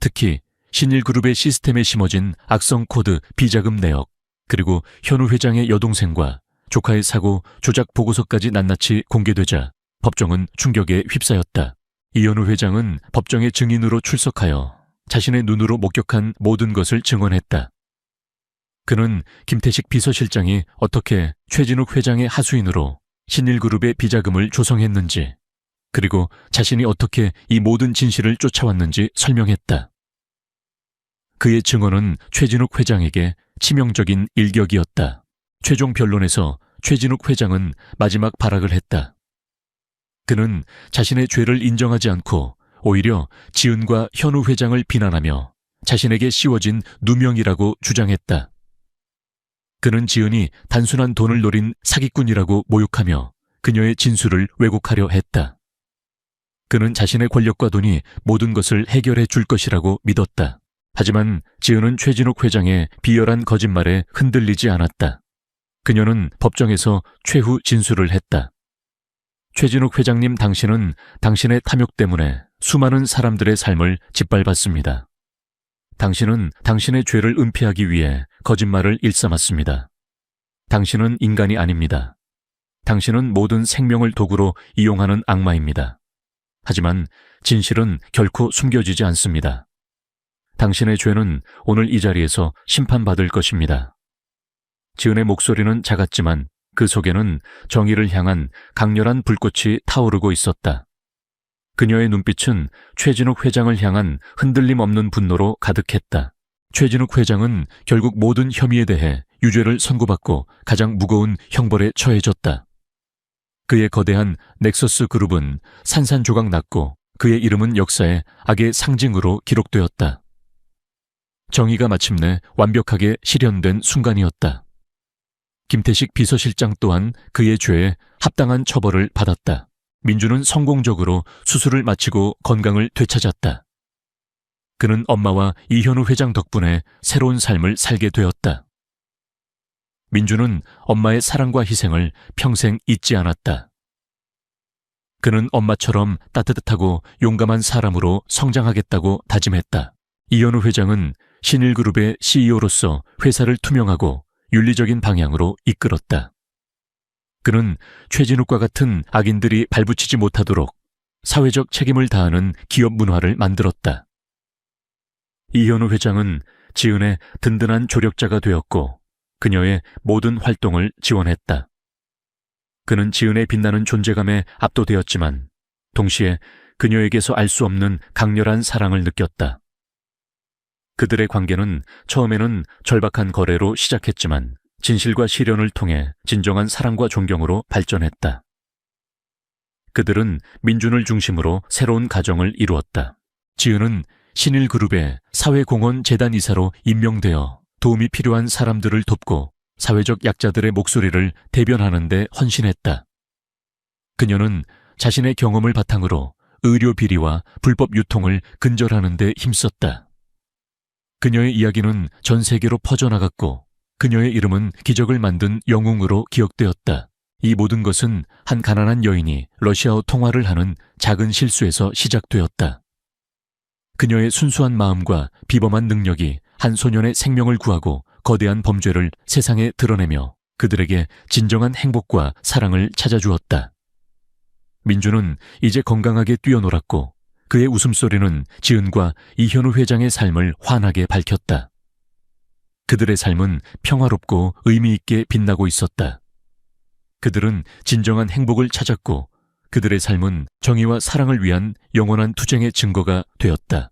[SPEAKER 1] 특히 신일그룹의 시스템에 심어진 악성 코드 비자금 내역, 그리고 현우 회장의 여동생과 조카의 사고 조작 보고서까지 낱낱이 공개되자 법정은 충격에 휩싸였다. 이현우 회장은 법정의 증인으로 출석하여 자신의 눈으로 목격한 모든 것을 증언했다. 그는 김태식 비서실장이 어떻게 최진욱 회장의 하수인으로 신일그룹의 비자금을 조성했는지, 그리고 자신이 어떻게 이 모든 진실을 쫓아왔는지 설명했다. 그의 증언은 최진욱 회장에게 치명적인 일격이었다. 최종 변론에서 최진욱 회장은 마지막 발악을 했다. 그는 자신의 죄를 인정하지 않고 오히려 지은과 현우 회장을 비난하며 자신에게 씌워진 누명이라고 주장했다. 그는 지은이 단순한 돈을 노린 사기꾼이라고 모욕하며 그녀의 진술을 왜곡하려 했다. 그는 자신의 권력과 돈이 모든 것을 해결해 줄 것이라고 믿었다. 하지만 지은은 최진욱 회장의 비열한 거짓말에 흔들리지 않았다. 그녀는 법정에서 최후 진술을 했다. 최진욱 회장님, 당신은 당신의 탐욕 때문에 수많은 사람들의 삶을 짓밟았습니다. 당신은 당신의 죄를 은폐하기 위해 거짓말을 일삼았습니다. 당신은 인간이 아닙니다. 당신은 모든 생명을 도구로 이용하는 악마입니다. 하지만 진실은 결코 숨겨지지 않습니다. 당신의 죄는 오늘 이 자리에서 심판받을 것입니다. 지은의 목소리는 작았지만 그 속에는 정의를 향한 강렬한 불꽃이 타오르고 있었다. 그녀의 눈빛은 최진욱 회장을 향한 흔들림 없는 분노로 가득했다. 최진욱 회장은 결국 모든 혐의에 대해 유죄를 선고받고 가장 무거운 형벌에 처해졌다. 그의 거대한 넥서스 그룹은 산산조각 났고 그의 이름은 역사의 악의 상징으로 기록되었다. 정의가 마침내 완벽하게 실현된 순간이었다. 김태식 비서실장 또한 그의 죄에 합당한 처벌을 받았다. 민주는 성공적으로 수술을 마치고 건강을 되찾았다. 그는 엄마와 이현우 회장 덕분에 새로운 삶을 살게 되었다. 민주는 엄마의 사랑과 희생을 평생 잊지 않았다. 그는 엄마처럼 따뜻하고 용감한 사람으로 성장하겠다고 다짐했다. 이현우 회장은 신일그룹의 CEO로서 회사를 투명하고 윤리적인 방향으로 이끌었다. 그는 최진욱과 같은 악인들이 발붙이지 못하도록 사회적 책임을 다하는 기업 문화를 만들었다. 이현우 회장은 지은의 든든한 조력자가 되었고 그녀의 모든 활동을 지원했다. 그는 지은의 빛나는 존재감에 압도되었지만 동시에 그녀에게서 알 수 없는 강렬한 사랑을 느꼈다. 그들의 관계는 처음에는 절박한 거래로 시작했지만 진실과 실현을 통해 진정한 사랑과 존경으로 발전했다. 그들은 민준을 중심으로 새로운 가정을 이루었다. 지은은 신일그룹의 사회공헌재단 이사로 임명되어 도움이 필요한 사람들을 돕고 사회적 약자들의 목소리를 대변하는 데 헌신했다. 그녀는 자신의 경험을 바탕으로 의료 비리와 불법 유통을 근절하는 데 힘썼다. 그녀의 이야기는 전 세계로 퍼져나갔고 그녀의 이름은 기적을 만든 영웅으로 기억되었다. 이 모든 것은 한 가난한 여인이 러시아어 통화를 하는 작은 실수에서 시작되었다. 그녀의 순수한 마음과 비범한 능력이 한 소년의 생명을 구하고 거대한 범죄를 세상에 드러내며 그들에게 진정한 행복과 사랑을 찾아주었다. 민주는 이제 건강하게 뛰어놀았고 그의 웃음소리는 지은과 이현우 회장의 삶을 환하게 밝혔다. 그들의 삶은 평화롭고 의미 있게 빛나고 있었다. 그들은 진정한 행복을 찾았고 그들의 삶은 정의와 사랑을 위한 영원한 투쟁의 증거가 되었다.